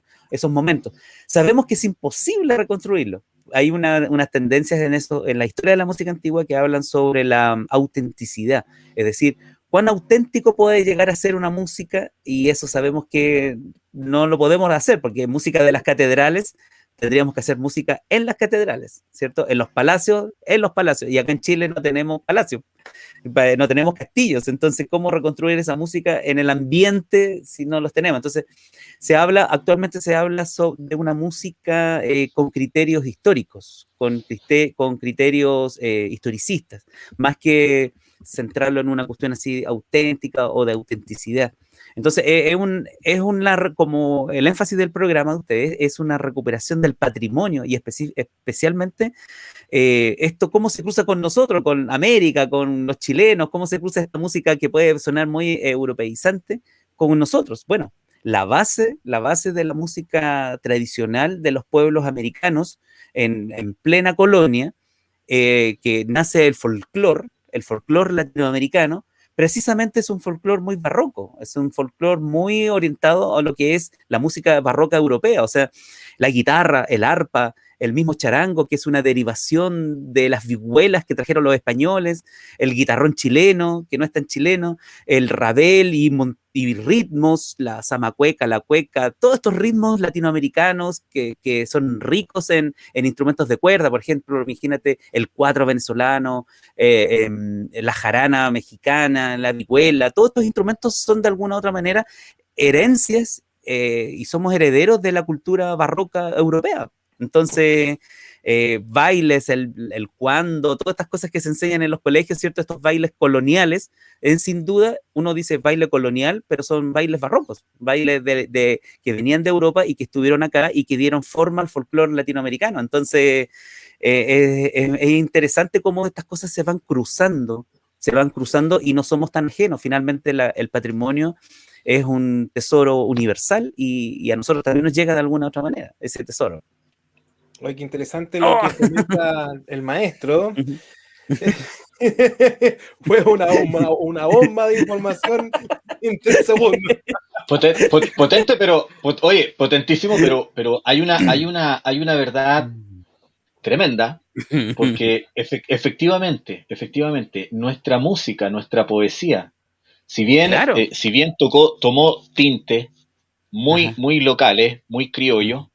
momentos. Sabemos que es imposible reconstruirlo. Hay unas tendencias en eso, en la historia de la música antigua, que hablan sobre la autenticidad, es decir, cuán auténtico puede llegar a ser una música, y eso sabemos que no lo podemos hacer, porque música de las catedrales, tendríamos que hacer música en las catedrales, ¿cierto? En los palacios, y acá en Chile no tenemos palacios, no tenemos castillos, entonces, ¿cómo reconstruir esa música en el ambiente si no los tenemos? Entonces, actualmente se habla de una música con criterios históricos, con criterios historicistas, más que centrarlo en una cuestión así auténtica o de autenticidad. Entonces, como el énfasis del programa de ustedes es una recuperación del patrimonio y especialmente esto, cómo se cruza con nosotros, con América, con los chilenos, cómo se cruza esta música que puede sonar muy europeizante con nosotros. Bueno, la base de la música tradicional de los pueblos americanos en plena colonia, que nace el folclore latinoamericano, precisamente es un folclore muy barroco, es un folclore muy orientado a lo que es la música barroca europea, o sea, la guitarra, el arpa, el mismo charango, que es una derivación de las vihuelas que trajeron los españoles, el guitarrón chileno, que no es tan chileno, el rabel y ritmos, la zamacueca, la cueca, todos estos ritmos latinoamericanos que son ricos en instrumentos de cuerda, por ejemplo, imagínate el cuatro venezolano, la jarana mexicana, la vihuela, todos estos instrumentos son de alguna u otra manera herencias y somos herederos de la cultura barroca europea. Entonces, bailes, el cuando, todas estas cosas que se enseñan en los colegios, ¿cierto? Estos bailes coloniales, sin duda, uno dice baile colonial, pero son bailes barrocos, bailes que venían de Europa y que estuvieron acá y que dieron forma al folclore latinoamericano. Entonces, es interesante cómo estas cosas se van cruzando y no somos tan ajenos. Finalmente, el patrimonio es un tesoro universal y a nosotros también nos llega de alguna otra manera ese tesoro. Oye, qué interesante lo que comenta el maestro. Fue una bomba de información en 3 segundos. Potente, pero oye, potentísimo, pero hay una verdad tremenda, porque efectivamente, nuestra música, nuestra poesía, si bien, Claro. si bien tomó tintes muy locales, muy criollos,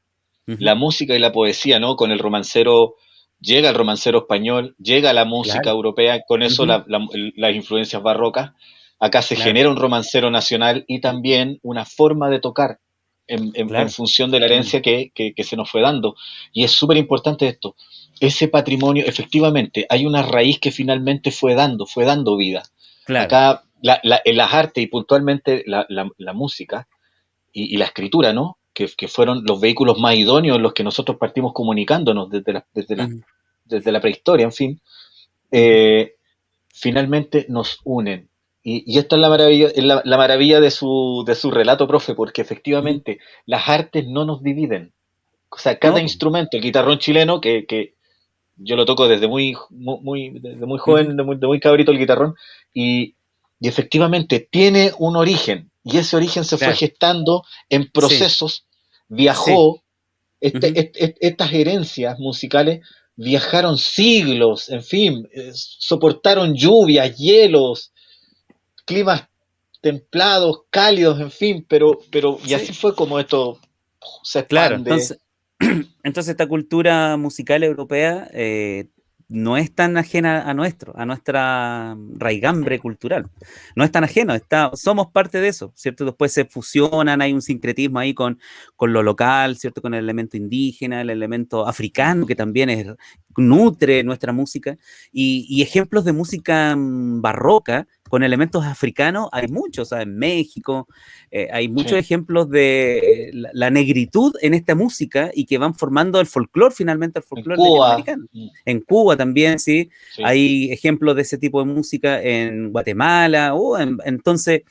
la música y la poesía, ¿no? Con el romancero, llega el romancero español, llega la música europea, con eso las influencias barrocas. Acá se genera un romancero nacional y también una forma de tocar en función de la herencia que se nos fue dando. Y es súper importante esto. Ese patrimonio, efectivamente, hay una raíz que finalmente fue dando vida. Claro. Acá, en las artes y puntualmente la música y la escritura, ¿no? Que fueron los vehículos más idóneos en los que nosotros partimos comunicándonos desde la prehistoria, en fin, finalmente nos unen. Y esta es la maravilla de su relato, profe, porque efectivamente las artes no nos dividen. O sea, cada instrumento, el guitarrón chileno, que yo lo toco desde muy joven, de muy cabrito el guitarrón, y efectivamente tiene un origen, y ese origen se fue gestando en procesos, viajó, estas herencias musicales viajaron siglos, en fin, soportaron lluvias, hielos, climas templados, cálidos, en fin, pero y así fue como esto se expande. Claro, entonces esta cultura musical europea no es tan ajena a nuestra raigambre cultural. No es tan ajeno, somos parte de eso, ¿cierto? Después se fusionan, hay un sincretismo ahí con lo local, ¿cierto? Con el elemento indígena, el elemento africano, que también nutre nuestra música, y ejemplos de música barroca con elementos africanos hay muchos, o sea, en México hay muchos ejemplos de la negritud en esta música y que van formando el folclore, finalmente el folclore latinoamericano. En Cuba también, sí, hay ejemplos de ese tipo de música en Guatemala, entonces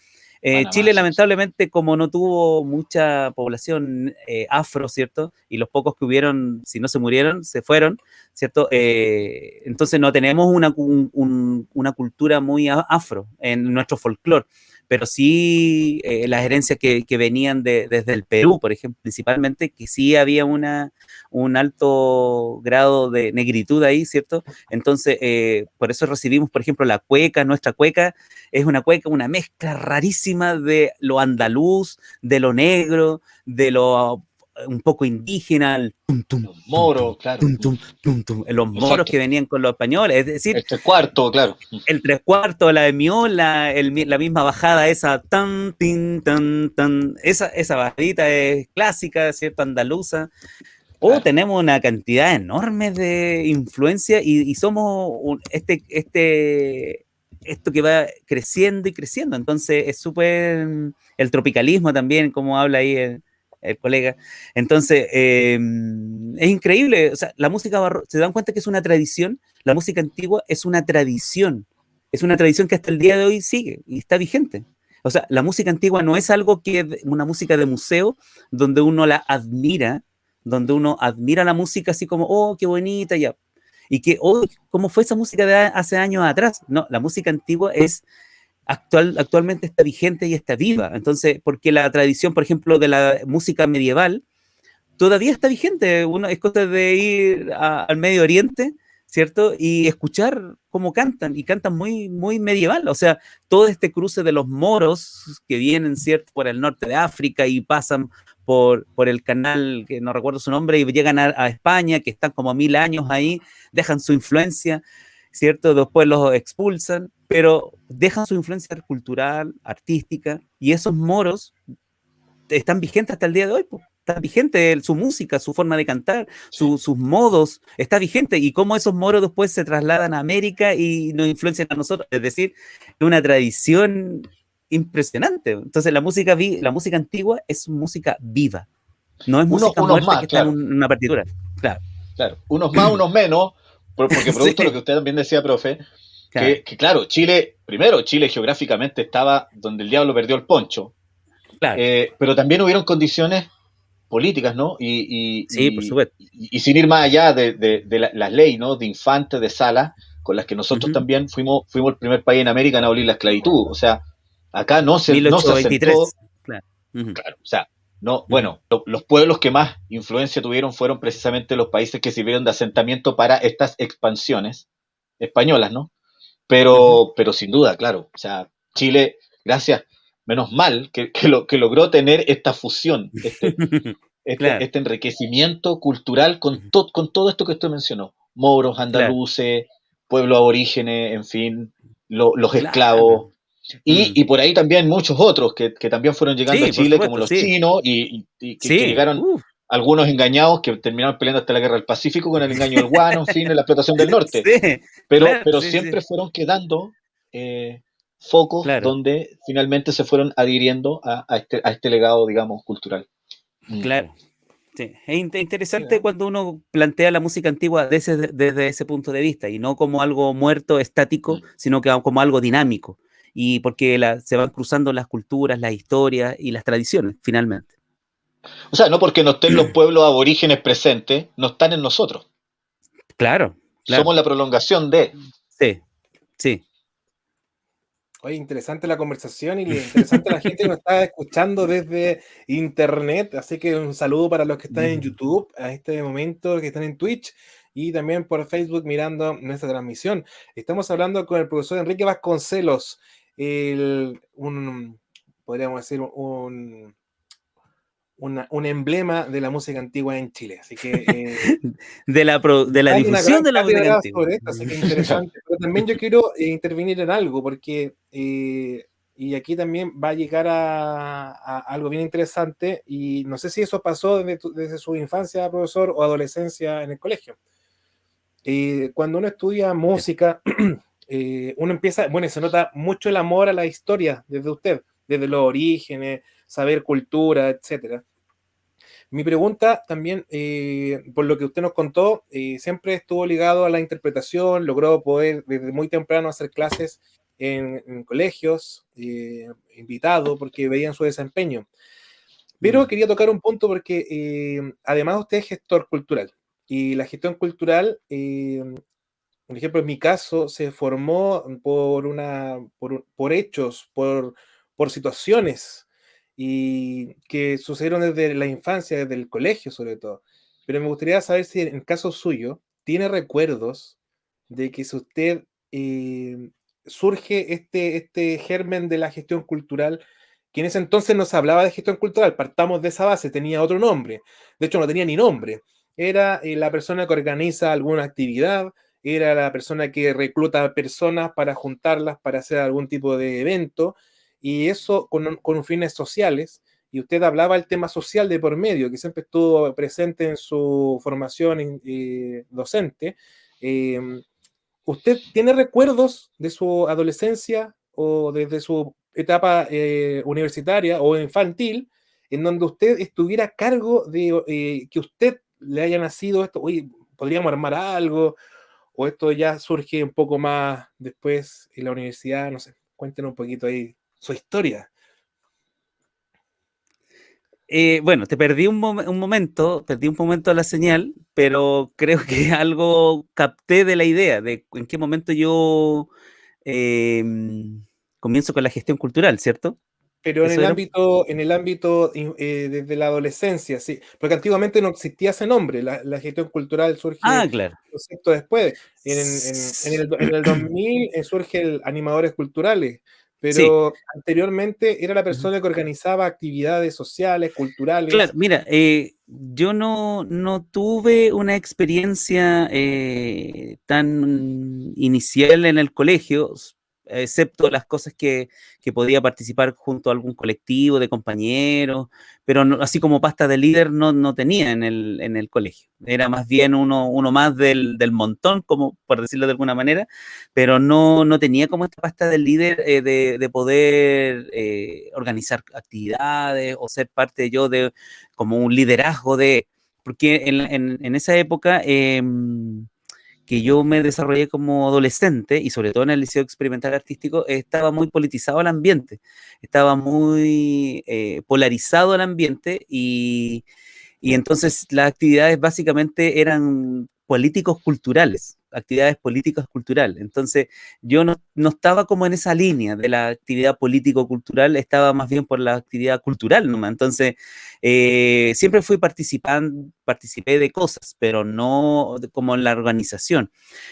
Chile lamentablemente como no tuvo mucha población afro, ¿cierto? Y los pocos que hubieron, si no se murieron, se fueron, ¿cierto? Entonces no tenemos una cultura muy afro en nuestro folclore, pero sí las herencias que venían desde el Perú, por ejemplo, principalmente, que sí había un alto grado de negritud ahí, ¿cierto? Entonces, por eso recibimos, por ejemplo, la cueca, nuestra cueca es una cueca, una mezcla rarísima de lo andaluz, de lo negro, de lo un poco indígena, el los moros, claro. Los moros que venían con los españoles, es decir, el tres cuartos, claro. El tres cuartos, la de miol, la misma bajada, esa tan, tin, tan, tan, esa bajadita es clásica, ¿cierto? Andaluza. Claro. Tenemos una cantidad enorme de influencia y somos esto que va creciendo y creciendo. Entonces es súper el tropicalismo también, como habla ahí el colega. Entonces es increíble. O sea, la música barroca, ¿se dan cuenta que es una tradición? La música antigua es una tradición. Es una tradición que hasta el día de hoy sigue y está vigente. O sea, la música antigua no es algo que una música de museo donde uno la admira, donde uno admira la música así como, oh, qué bonita, ya. Y que, oh, ¿cómo fue esa música de hace años atrás? No, la música antigua actualmente está vigente y está viva. Entonces, porque la tradición, por ejemplo, de la música medieval, todavía está vigente. Uno es cosa de ir al Medio Oriente, ¿cierto? Y escuchar cómo cantan, y cantan muy, muy medieval. O sea, todo este cruce de los moros que vienen, ¿cierto?, por el norte de África y pasan por el canal, que no recuerdo su nombre, y llegan a España, que están como 1000 años ahí, dejan su influencia, ¿cierto? Después los expulsan, pero dejan su influencia cultural, artística, y esos moros están vigentes hasta el día de hoy, pues. Está vigente su música, su forma de cantar, sus modos, está vigente. Y cómo esos moros después se trasladan a América y nos influencian a nosotros. Es decir, es una tradición impresionante. Entonces la música antigua es música viva. No es música muerta más, que está en una partitura. Claro. Unos más, unos menos, porque producto de lo que usted también decía, profe, que claro, Chile geográficamente estaba donde el diablo perdió el poncho. Claro. Pero también hubieron condiciones políticas, ¿no? Sí, por supuesto. Y sin ir más allá de las leyes, ¿no? De Infante, de Salas, con las que nosotros también fuimos el primer país en América en abolir la esclavitud. O sea, acá no se asentó. Claro. Claro, o sea, no, bueno, los pueblos que más influencia tuvieron fueron precisamente los países que sirvieron de asentamiento para estas expansiones españolas, ¿no? Pero sin duda, claro, o sea, Chile, gracias, menos mal que logró tener esta fusión, este enriquecimiento cultural con todo esto que usted mencionó. Moros, andaluces, pueblos aborígenes, en fin, los esclavos. Y por ahí también muchos otros que también fueron llegando a Chile, como los chinos, y que llegaron algunos engañados que terminaron peleando hasta la guerra del Pacífico con el engaño del guano, en fin, de la explotación del norte. Pero siempre fueron quedando focos donde finalmente se fueron adhiriendo a este legado, digamos, cultural. Claro. Sí. Es interesante cuando uno plantea la música antigua desde ese punto de vista, y no como algo muerto, estático, sino que como algo dinámico, y porque se van cruzando las culturas, las historias y las tradiciones, finalmente. O sea, no porque no estén los pueblos aborígenes presentes, no están en nosotros. Claro. Somos la prolongación de. Sí. Oye, interesante la conversación y interesante la gente que nos está escuchando desde internet, así que un saludo para los que están en YouTube a este momento, que están en Twitch y también por Facebook mirando nuestra transmisión. Estamos hablando con el profesor Enrique Vasconcelos, podríamos decir un un emblema de la música antigua en Chile. Así que de la hay una difusión gran de la música cátedra antigua. sobre esto, así que interesante. Pero también yo quiero intervenir en algo, porque y aquí también va a llegar a algo bien interesante, y no sé si eso pasó desde su infancia, profesor, o adolescencia en el colegio. Cuando uno estudia música, uno empieza, bueno, se nota mucho el amor a la historia desde usted, desde los orígenes, saber cultura, etcétera. Mi pregunta también, por lo que usted nos contó, siempre estuvo ligado a la interpretación, logró poder desde muy temprano hacer clases en colegios, invitado, porque veían su desempeño. Pero quería tocar un punto porque además usted es gestor cultural, y la gestión cultural, por ejemplo, en mi caso, se formó por hechos, por situaciones, y que sucedieron desde la infancia, desde el colegio sobre todo. Pero me gustaría saber si en el caso suyo tiene recuerdos de que si usted surge este germen de la gestión cultural, que en ese entonces no se hablaba de gestión cultural, partamos de esa base, tenía otro nombre. De hecho, no tenía ni nombre. Era la persona que organiza alguna actividad, era la persona que recluta personas para juntarlas para hacer algún tipo de evento, y eso con fines sociales. Y usted hablaba del tema social de por medio, que siempre estuvo presente en su formación docente. Eh, ¿Usted tiene recuerdos de su adolescencia o desde su etapa universitaria o infantil en donde usted estuviera a cargo de que usted le haya nacido esto? Oye, podríamos armar algo, o esto ya surge un poco más después en la universidad, no sé, cuéntenos un poquito ahí su historia. Bueno, te perdí perdí un momento la señal, pero creo que algo capté de la idea de en qué momento yo comienzo con la gestión cultural, ¿cierto? Pero ¿Eso era? en el ámbito desde la adolescencia, sí, porque antiguamente no existía ese nombre, la gestión cultural surge Ah, claro. concepto después. En el 2000 surge el animadores culturales, Sí, pero anteriormente era la ujú. persona que organizaba actividades sociales, Claro, culturales. mira, yo no tuve una experiencia tan inicial en el colegio, excepto las cosas que podía participar junto a algún colectivo de compañeros, pero así como pasta de líder no tenía en el colegio. Era más bien uno más del montón, como por decirlo de alguna manera, pero no tenía como esta pasta del líder de poder organizar actividades o ser parte yo de como un liderazgo porque en esa época que yo me desarrollé como adolescente y sobre todo en el Liceo Experimental Artístico, estaba muy politizado el ambiente, estaba muy polarizado el ambiente y entonces las actividades básicamente eran políticos culturales, actividades políticas culturales. Entonces yo no estaba como en esa línea de la actividad político-cultural, estaba más bien por la actividad cultural nomás. Entonces siempre participé de cosas, pero no como en la organización.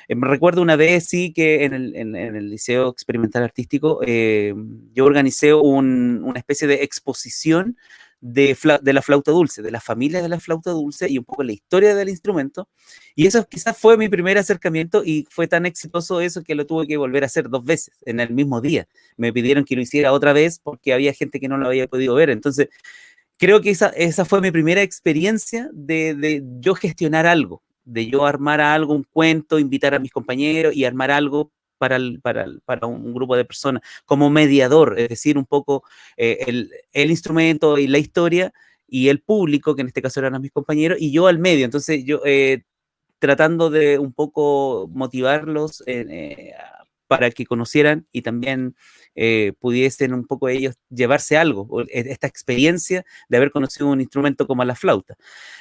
Me recuerdo una vez sí que en el Liceo Experimental Artístico yo organicé una especie de exposición de la flauta dulce, de la familia de la flauta dulce y un poco la historia del instrumento. Y eso quizás fue mi primer acercamiento y fue tan exitoso eso que lo tuve que volver a hacer 2 veces en el mismo día. Me pidieron que lo hiciera otra vez porque había gente que no lo había podido ver. Entonces, creo que esa fue mi primera experiencia de yo gestionar algo, de yo armar algo, un cuento, invitar a mis compañeros y armar algo para un grupo de personas, como mediador, es decir, un poco el instrumento y la historia y el público, que en este caso eran mis compañeros, y yo al medio. Entonces, yo tratando de un poco motivarlos para que conocieran y también pudiesen un poco ellos llevarse algo, esta experiencia de haber conocido un instrumento como la flauta.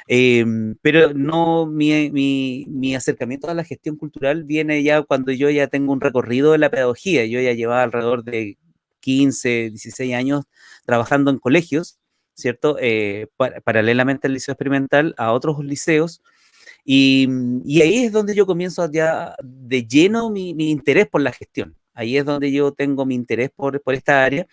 Pero no, mi acercamiento a la gestión cultural viene ya cuando yo ya tengo un recorrido de la pedagogía. Yo ya llevaba alrededor de 15, 16 años trabajando en colegios, ¿cierto? Paralelamente al liceo experimental, a otros liceos, y ahí es donde yo comienzo ya de lleno mi interés por la gestión. Ahí es donde yo tengo mi interés por esta área,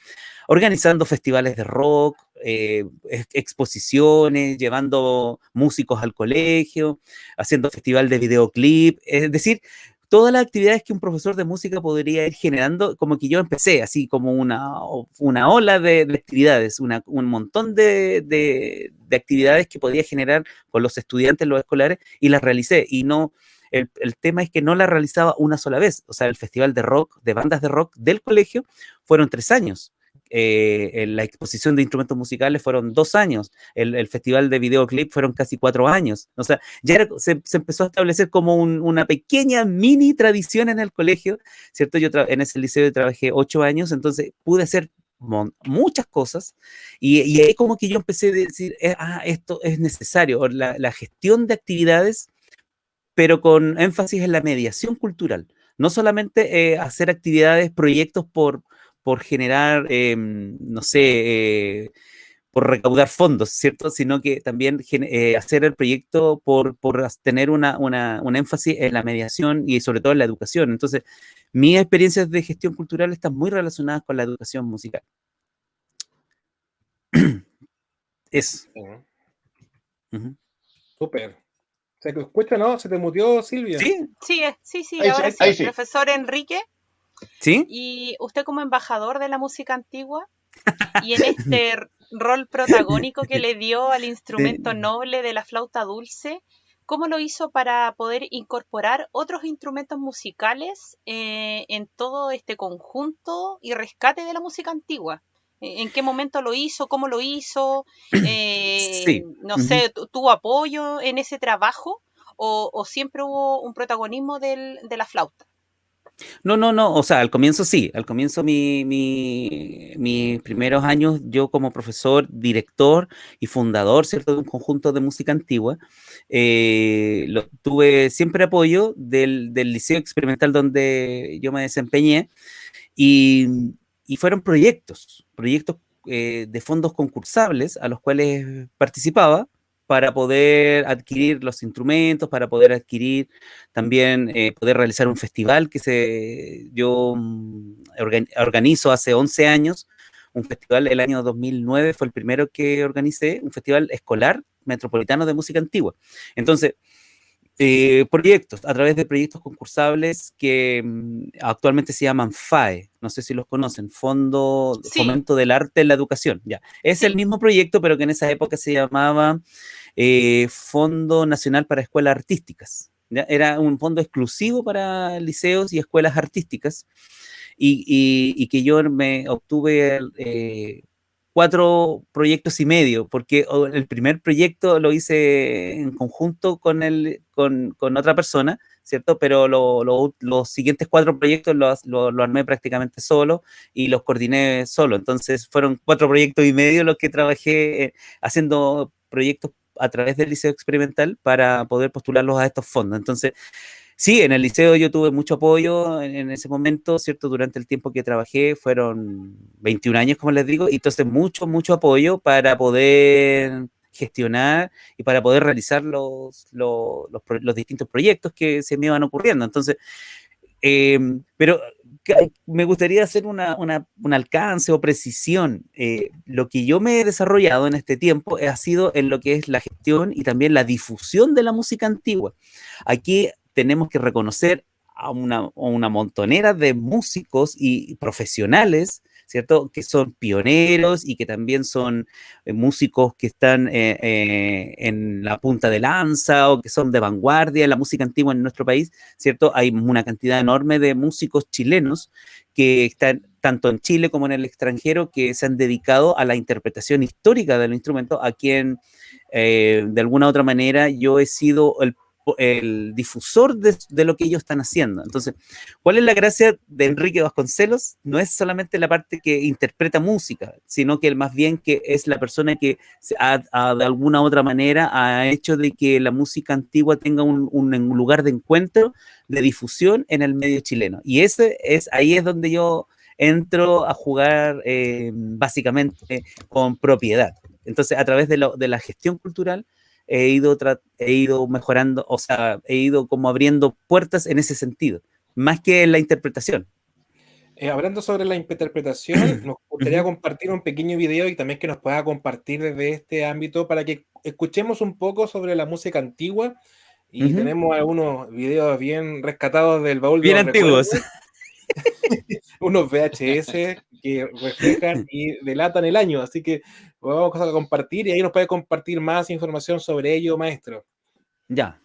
organizando festivales de rock, exposiciones, llevando músicos al colegio, haciendo festival de videoclip, es decir, todas las actividades que un profesor de música podría ir generando, como que yo empecé, así como una ola de actividades, un montón de actividades que podía generar con los estudiantes, los escolares, y las realicé. Y no, el tema es que no las realizaba una sola vez. O sea, el festival de rock, de bandas de rock del colegio, fueron 3 años. En la exposición de instrumentos musicales fueron 2 años, el festival de videoclip fueron casi 4 años, o sea, se empezó a establecer como una pequeña mini tradición en el colegio, ¿cierto? Yo en ese liceo trabajé 8 años, entonces pude hacer muchas cosas, y ahí como que yo empecé a decir, esto es necesario, la gestión de actividades, pero con énfasis en la mediación cultural, no solamente hacer actividades, proyectos por generar, no sé, por recaudar fondos, ¿cierto? Sino que también hacer el proyecto por tener un énfasis en la mediación y sobre todo en la educación. Entonces, mis experiencias de gestión cultural están muy relacionadas con la educación musical. Eso. Uh-huh. Súper. ¿Se te escucha, no? ¿Se te muteó, Silvia? Sí. Sí, ahora sí. Sí. Profesor Enrique. ¿Sí? Y usted como embajador de la música antigua y en este rol protagónico que le dio al instrumento noble de la flauta dulce, ¿cómo lo hizo para poder incorporar otros instrumentos musicales en todo este conjunto y rescate de la música antigua? ¿En qué momento lo hizo? ¿Cómo lo hizo? Sí. No sé, ¿tuvo apoyo en ese trabajo o siempre hubo un protagonismo de la flauta? No, o sea, al comienzo sí, al comienzo mis primeros años yo como profesor, director y fundador, ¿cierto?, de un conjunto de música antigua, tuve siempre apoyo del liceo experimental donde yo me desempeñé, y fueron proyectos de fondos concursables a los cuales participaba para poder adquirir los instrumentos, para poder adquirir también, poder realizar un festival que yo organizo hace 11 años, un festival el año 2009 fue el primero que organicé, un festival escolar metropolitano de música antigua. Entonces, proyectos, a través de proyectos concursables que actualmente se llaman FAE, no sé si los conocen, Fomento del Arte en la Educación, ya. Es el mismo proyecto, pero que en esa época se llamaba Fondo Nacional para Escuelas Artísticas, ¿ya? Era un fondo exclusivo para liceos y escuelas artísticas, y que yo me obtuve 4 proyectos y medio, porque el primer proyecto lo hice en conjunto con otra persona, ¿cierto? Pero los siguientes 4 proyectos lo armé prácticamente solo y los coordiné solo. Entonces fueron 4 proyectos y medio los que trabajé haciendo proyectos a través del liceo experimental para poder postularlos a estos fondos. Entonces, sí, en el liceo yo tuve mucho apoyo en ese momento, ¿cierto? Durante el tiempo que trabajé, fueron 21 años, como les digo, y entonces mucho apoyo para poder gestionar y para poder realizar los distintos proyectos que se me iban ocurriendo. Entonces, pero me gustaría hacer un alcance o precisión. Lo que yo me he desarrollado en este tiempo ha sido en lo que es la gestión y también la difusión de la música antigua. Aquí tenemos que reconocer a una montonera de músicos y profesionales, ¿cierto?, que son pioneros y que también son músicos que están en la punta de lanza o que son de vanguardia en la música antigua en nuestro país, ¿cierto? Hay una cantidad enorme de músicos chilenos que están tanto en Chile como en el extranjero, que se han dedicado a la interpretación histórica del instrumento, a quien de alguna u otra manera yo he sido el difusor de lo que ellos están haciendo. Entonces, ¿cuál es la gracia de Enrique Vasconcelos? No es solamente la parte que interpreta música, sino que más bien que es la persona que de alguna u otra manera ha hecho de que la música antigua tenga un lugar de encuentro, de difusión en el medio chileno. Y ahí es donde yo entro a jugar básicamente con propiedad. Entonces, a través de la gestión cultural, he ido mejorando, o sea, he ido como abriendo puertas en ese sentido, más que en la interpretación. Hablando sobre la interpretación, nos gustaría compartir un pequeño video y también que nos pueda compartir desde este ámbito para que escuchemos un poco sobre la música antigua. Y Ujú. tenemos algunos videos bien rescatados del baúl de Bien los recuerdos, antiguos. unos VHS que reflejan y delatan el año. Así que vamos a compartir y ahí nos puede compartir más información sobre ello, maestro. Ya.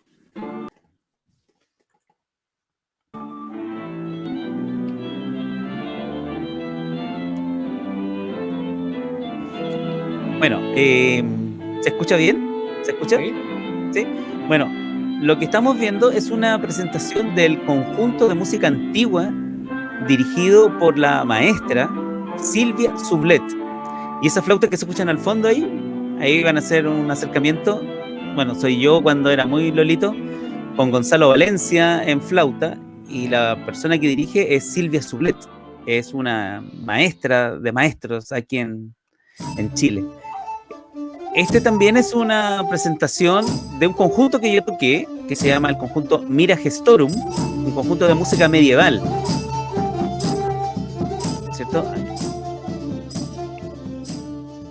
Bueno, ¿se escucha bien? ¿Se escucha? ¿Sí? ¿Sí? Bueno, lo que estamos viendo es una presentación del conjunto de música antigua dirigido por la maestra Silvia Sublet. Y esa flauta que se escuchan al fondo ahí van a hacer un acercamiento. Bueno, soy yo cuando era muy lolito, con Gonzalo Valencia en flauta, y la persona que dirige es Silvia Sublet. Es una maestra de maestros aquí en Chile. Este también es una presentación de un conjunto que yo toqué, que se llama el conjunto Mira Gestorum, un conjunto de música medieval, ¿cierto?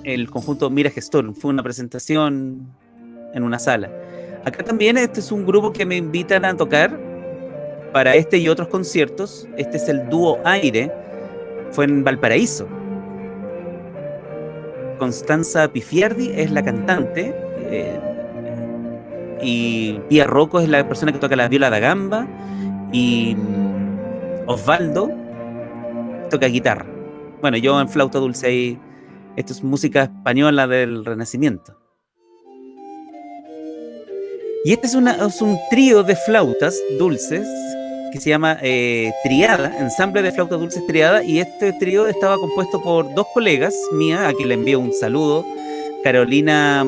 El conjunto Mira Gestorum fue una presentación en una sala. Acá también este es un grupo que me invitan a tocar para este y otros conciertos. Este es el dúo Aire, fue en Valparaíso. Constanza Pifiardi es la cantante, y Pia Rocco es la persona que toca la viola da gamba, y Osvaldo toca guitarra. Bueno, yo en flauta dulce ahí. Esto es música española del Renacimiento. Y este es un trío de flautas dulces que se llama Triada, Ensamble de Flautas Dulces Triada, y este trío estaba compuesto por dos colegas mías, a quien le envío un saludo, Carolina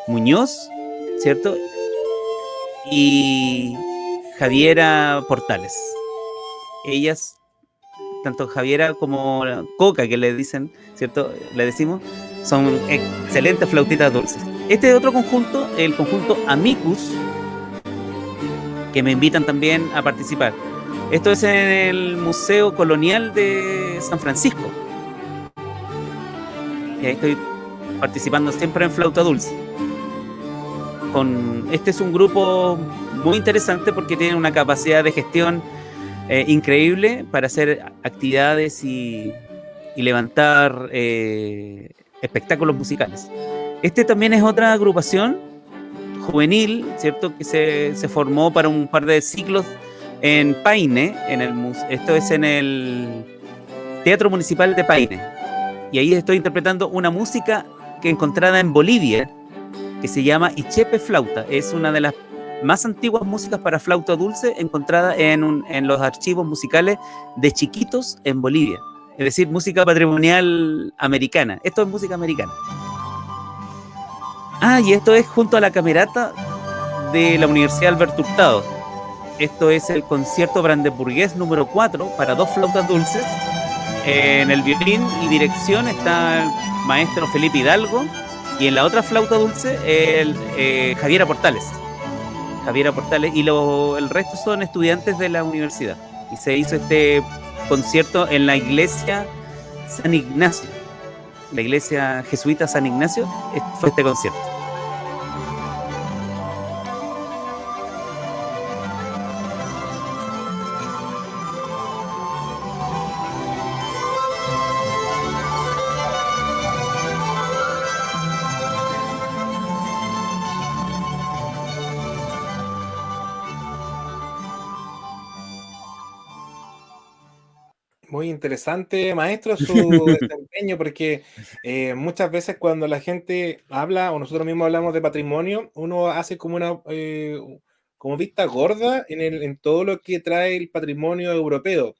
Muñoz, ¿cierto? Y Javiera Portales. Ellas, tanto Javiera como Coca, que le dicen, ¿cierto? Le decimos, son excelentes flautitas dulces. Este es otro conjunto, el conjunto Amicus, que me invitan también a participar. Esto es en el Museo Colonial de San Francisco. Y ahí estoy participando siempre en flauta dulce. Este es un grupo muy interesante porque tiene una capacidad de gestión increíble para hacer actividades y levantar espectáculos musicales. Este también es otra agrupación juvenil, ¿cierto? Que se formó para un par de ciclos en Paine, esto es en el Teatro Municipal de Paine. Y ahí estoy interpretando una música que encontrada en Bolivia, que se llama Ichepe Flauta. Es una de las más antiguas músicas para flauta dulce encontrada en los archivos musicales de Chiquitos en Bolivia. Es decir, música patrimonial americana. Esto es música americana. Y esto es junto a la camerata de la Universidad Alberto Hurtado. Esto es el concierto brandeburgués número 4 para dos flautas dulces. En el violín y dirección está el maestro Felipe Hidalgo, y en la otra flauta dulce Javiera Portales. Y el resto son estudiantes de la universidad. Y se hizo este concierto en la iglesia San Ignacio. La iglesia jesuita San Ignacio fue este concierto. Muy interesante, maestro, su desempeño, porque muchas veces cuando la gente habla o nosotros mismos hablamos de patrimonio, uno hace como una como vista gorda en todo lo que trae el patrimonio europeo.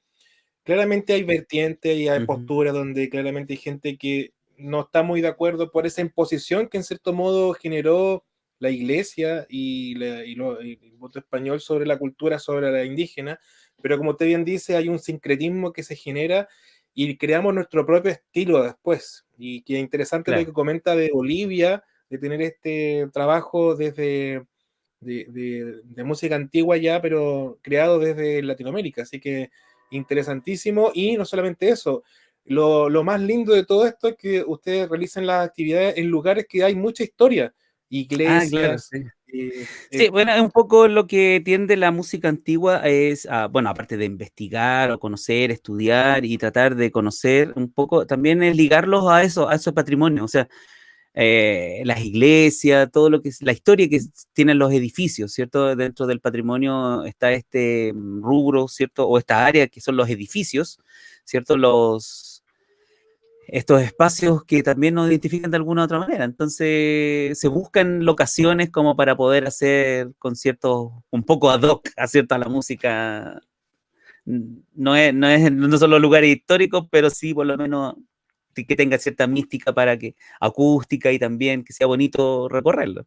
Claramente hay vertientes y hay posturas donde claramente hay gente que no está muy de acuerdo por esa imposición que en cierto modo generó la iglesia y el voto español sobre la cultura, sobre la indígena, pero como usted bien dice, hay un sincretismo que se genera y creamos nuestro propio estilo después. Y que interesante lo que comenta de Bolivia, de tener este trabajo desde de música antigua ya, pero creado desde Latinoamérica. Así que interesantísimo. Y no solamente eso, lo más lindo de todo esto es que ustedes realicen las actividades en lugares que hay mucha historia, Claro, iglesias. sí. eh, Sí, eh, bueno, es un poco lo que tiende la música antigua es, bueno, aparte de investigar o conocer, estudiar y tratar de conocer un poco, también es ligarlos a eso patrimonio, o sea, las iglesias, todo lo que es la historia que tienen los edificios, ¿cierto? Dentro del patrimonio está este rubro, ¿cierto? O esta área que son los edificios, ¿cierto? Estos espacios que también nos identifican de alguna u otra manera. Entonces, se buscan locaciones como para poder hacer conciertos un poco ad hoc a cierta la música. No son los lugares históricos, pero sí por lo menos que tenga cierta mística para que acústica y también que sea bonito recorrerlo.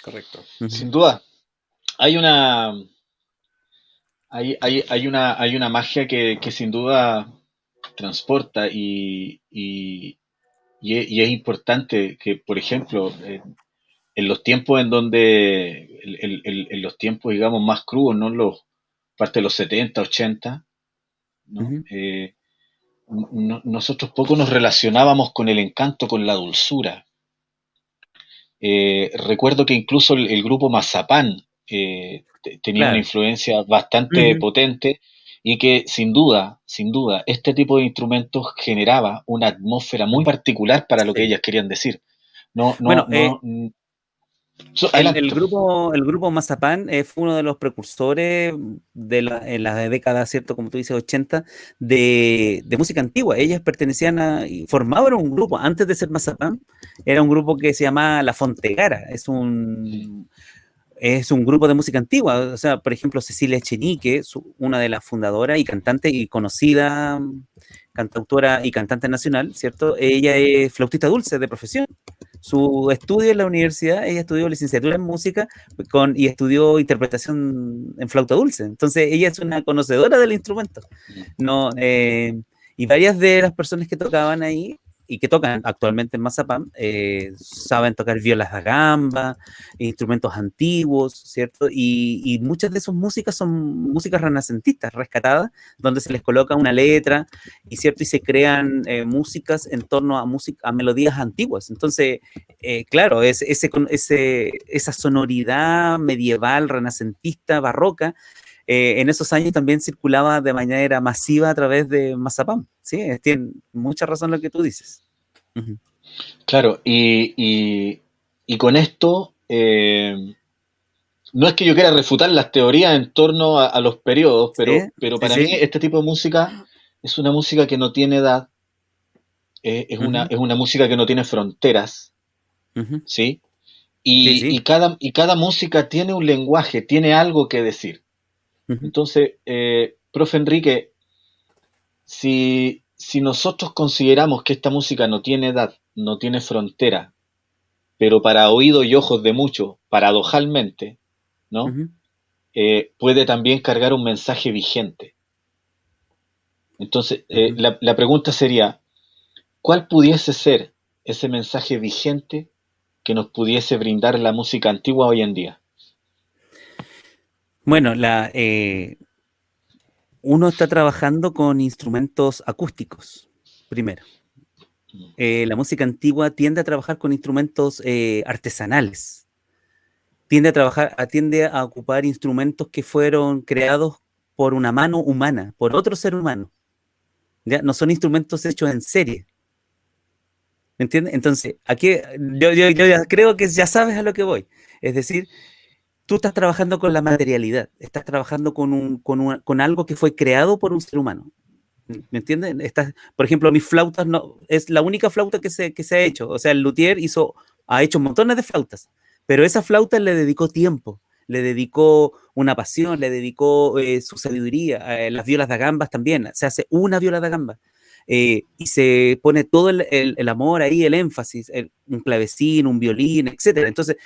correcto. Sin duda, hay una, hay una magia que sin duda transporta y es importante que, por ejemplo, en los tiempos en donde, en los tiempos, digamos, más crudos, ¿no? Parte de los 70 80, ¿no? Ujú. Nosotros poco nos relacionábamos con el encanto, con la dulzura. Recuerdo que incluso el grupo Mazapán tenía una Claro. influencia bastante Ujú. potente y que sin duda, este tipo de instrumentos generaba una atmósfera muy particular para lo que Sí. ellas querían decir. No, no, Bueno, no. Adelante. el grupo Mazapán fue uno de los precursores en la década, ¿cierto? Como tú dices, 80, de música antigua. Ellas pertenecían y formaban un grupo, antes de ser Mazapán, era un grupo que se llamaba La Fontegara. Es un grupo de música antigua. O sea, por ejemplo, Cecilia Echenique, una de las fundadoras y cantante y conocida cantautora y cantante nacional, ¿cierto? Ella es flautista dulce de profesión. Su estudio en la universidad, ella estudió licenciatura en música y estudió interpretación en flauta dulce. Entonces, ella es una conocedora del instrumento. No, y varias de las personas que tocaban ahí y que tocan actualmente en Mazapán saben tocar violas da gamba, instrumentos antiguos, ¿cierto? Y muchas de sus músicas son músicas renacentistas, rescatadas, donde se les coloca una letra y, ¿cierto? Y se crean músicas en torno a melodías antiguas. Entonces, claro, esa sonoridad medieval, renacentista, barroca, en esos años también circulaba de manera masiva a través de Mazapán. Sí, tiene mucha razón lo que tú dices. Uh-huh. Claro, y con esto, no es que yo quiera refutar las teorías en torno a los periodos, Sí, pero sí, para mí sí. este tipo de música es una música que no tiene edad, Uh-huh. es una música que no tiene fronteras, Uh-huh. ¿sí? Sí, sí. Y cada música tiene un lenguaje, tiene algo que decir. Uh-huh. Entonces, profe Enrique, si nosotros consideramos que esta música no tiene edad, no tiene frontera, pero para oídos y ojos de muchos, paradojalmente, ¿no? Uh-huh. Puede también cargar un mensaje vigente. Entonces, Uh-huh. la pregunta sería, ¿cuál pudiese ser ese mensaje vigente que nos pudiese brindar la música antigua hoy en día? Bueno, uno está trabajando con instrumentos acústicos, primero. La música antigua tiende a trabajar con instrumentos artesanales. Tiende a ocupar instrumentos que fueron creados por una mano humana, por otro ser humano. ¿Ya? No son instrumentos hechos en serie. ¿Me entiendes? Entonces, aquí yo ya creo que ya sabes a lo que voy. Es decir, tú estás trabajando con la materialidad, estás trabajando con algo que fue creado por un ser humano. ¿Me entiendes? Por ejemplo, mis flautas no, es la única flauta que se ha hecho. O sea, el luthier ha hecho montones de flautas, pero esa flauta le dedicó tiempo, le dedicó una pasión, le dedicó su sabiduría. Las violas da gambas también, se hace una viola da gamba. Y se pone todo el amor ahí, el énfasis, un clavecín, un violín, etcétera. Entonces,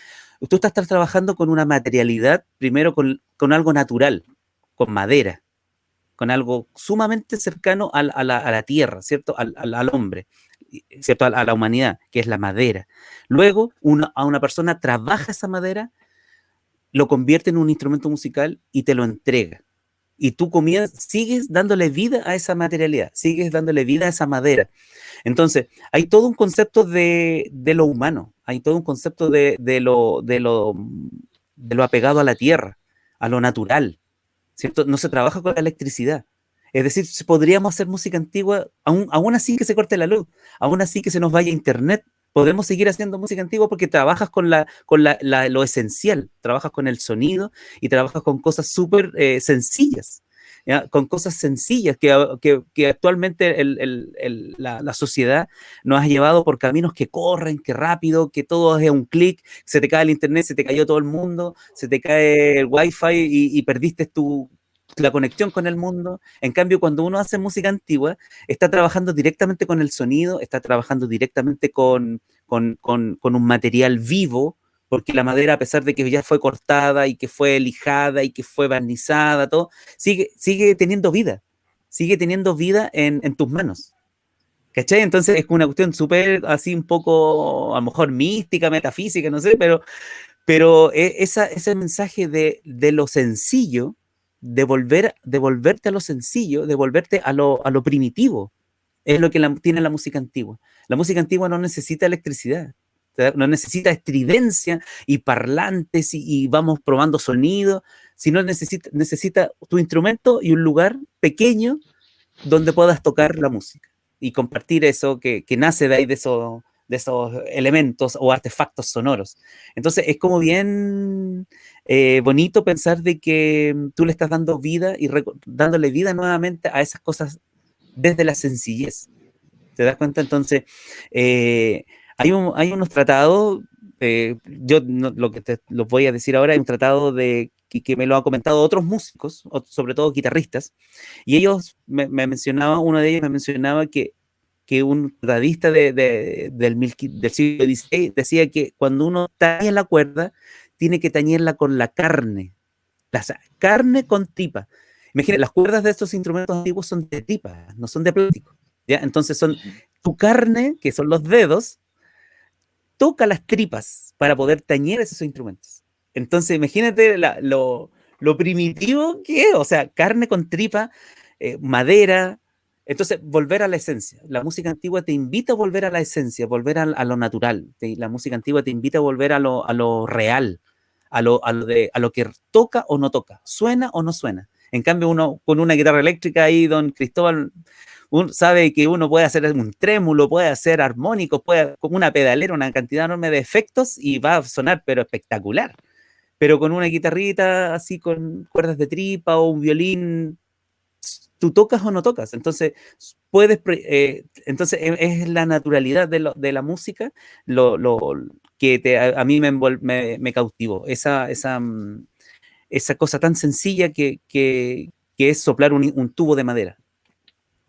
tú estás trabajando con una materialidad, primero con algo natural, con madera, con algo sumamente cercano a la tierra, ¿cierto? Al hombre, ¿cierto? A la humanidad, que es la madera. Luego, a una persona trabaja esa madera lo convierte en un instrumento musical y te lo entrega. Y tú sigues dándole vida a esa materialidad, sigues dándole vida a esa madera. Entonces, hay todo un concepto de lo humano, hay todo un concepto de lo apegado a la tierra, a lo natural, ¿cierto? No se trabaja con la electricidad. Es decir, podríamos hacer música antigua, aún así que se corte la luz, aún así que se nos vaya internet, podemos seguir haciendo música antigua porque trabajas con lo esencial, trabajas con el sonido y trabajas con cosas súper sencillas. ¿Ya? Con cosas sencillas que actualmente la sociedad nos ha llevado por caminos que corren, que rápido, que todo es un clic, se te cae el internet, se te cayó todo el mundo, se te cae el wifi y perdiste la conexión con el mundo. En cambio, cuando uno hace música antigua, está trabajando directamente con el sonido, está trabajando directamente con un material vivo, porque la madera, a pesar de que ya fue cortada y que fue lijada y que fue barnizada, todo, sigue teniendo vida en tus manos. ¿Cachai? Entonces es una cuestión súper así un poco, a lo mejor mística, metafísica, no sé, pero ese mensaje de lo sencillo, devolverte a lo sencillo, devolverte a lo primitivo, es lo que tiene la música antigua. La música antigua no necesita electricidad, no necesita estridencia y parlantes y vamos probando sonido, sino necesita tu instrumento y un lugar pequeño donde puedas tocar la música y compartir eso que nace de ahí, de esos elementos o artefactos sonoros. Entonces es como bien bonito pensar de que tú le estás dando vida y dándole vida nuevamente a esas cosas desde la sencillez. ¿Te das cuenta? Entonces, hay unos tratados, yo lo que los voy a decir ahora, hay un tratado que me lo han comentado otros músicos, sobre todo guitarristas, y ellos uno de ellos me mencionaba que un tratadista del siglo XVI decía que cuando uno tañe la cuerda, tiene que tañerla con la carne con tripa. Imagínate, las cuerdas de estos instrumentos antiguos son de tripa, no son de plástico. ¿Ya? Entonces son tu carne, que son los dedos, toca las tripas para poder tañer esos instrumentos. Entonces imagínate lo primitivo que es, o sea, carne con tripa, madera. Entonces, volver a la esencia. La música antigua te invita a volver a la esencia, volver a lo natural. La música antigua te invita a volver a lo real, a lo que toca o no toca, suena o no suena. En cambio, uno con una guitarra eléctrica ahí, don Cristóbal, uno sabe que uno puede hacer un trémulo, puede hacer armónicos, con una pedalera, una cantidad enorme de efectos y va a sonar, pero espectacular. Pero con una guitarrita así con cuerdas de tripa o un violín, tú tocas o no tocas. Entonces, entonces es la naturalidad de la música lo que a mí me cautivó. Esa cosa tan sencilla que es soplar un tubo de madera.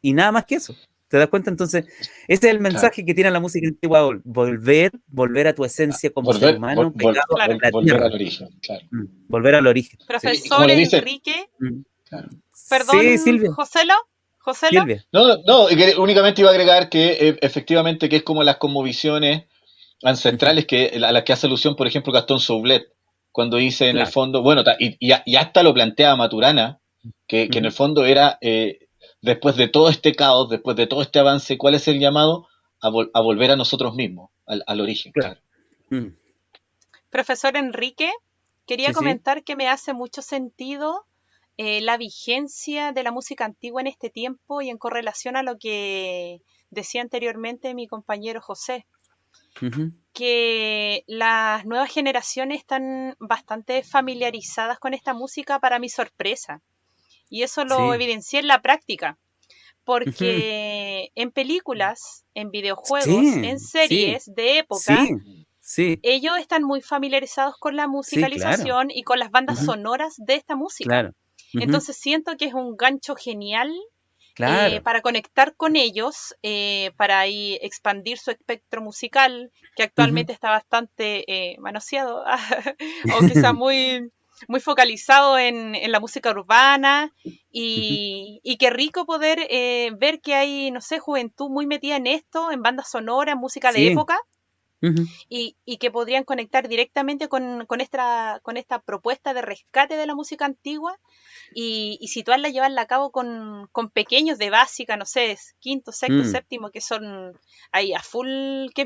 Y nada más que eso. ¿Te das cuenta? Entonces, ese es el mensaje que tiene la música antigua, volver a tu esencia como ser humano, pegado a la volver al origen, claro. Volver al origen. Profesor Enrique. Claro. Perdón, sí, Silvia. ¿Joselo? Silvia. No, únicamente iba a agregar que efectivamente que es como las cosmovisiones ancestrales a las que hace alusión, por ejemplo, Gastón Soublet, cuando dice en el fondo, bueno, y hasta lo plantea Maturana, que en el fondo era, después de todo este caos, después de todo este avance, ¿cuál es el llamado? A volver a nosotros mismos, al origen, claro. Profesor Enrique, quería comentar que me hace mucho sentido la vigencia de la música antigua en este tiempo y en correlación a lo que decía anteriormente mi compañero José, que las nuevas generaciones están bastante familiarizadas con esta música para mi sorpresa, y eso lo evidencié en la práctica, porque en películas, en videojuegos, en series de época, ellos están muy familiarizados con la musicalización y con las bandas sonoras de esta música. Claro. Entonces siento que es un gancho genial para conectar con ellos, para ahí expandir su espectro musical, que actualmente está bastante manoseado, o quizá muy, muy focalizado en la música urbana, y qué rico poder ver que hay, no sé, juventud muy metida en esto, en bandas sonoras, música de época. Ujú. y que podrían conectar directamente con esta propuesta de rescate de la música antigua y situarla, llevarla a cabo con pequeños de básica, no sé, quinto, sexto, Mm. séptimo, que son ahí a full, que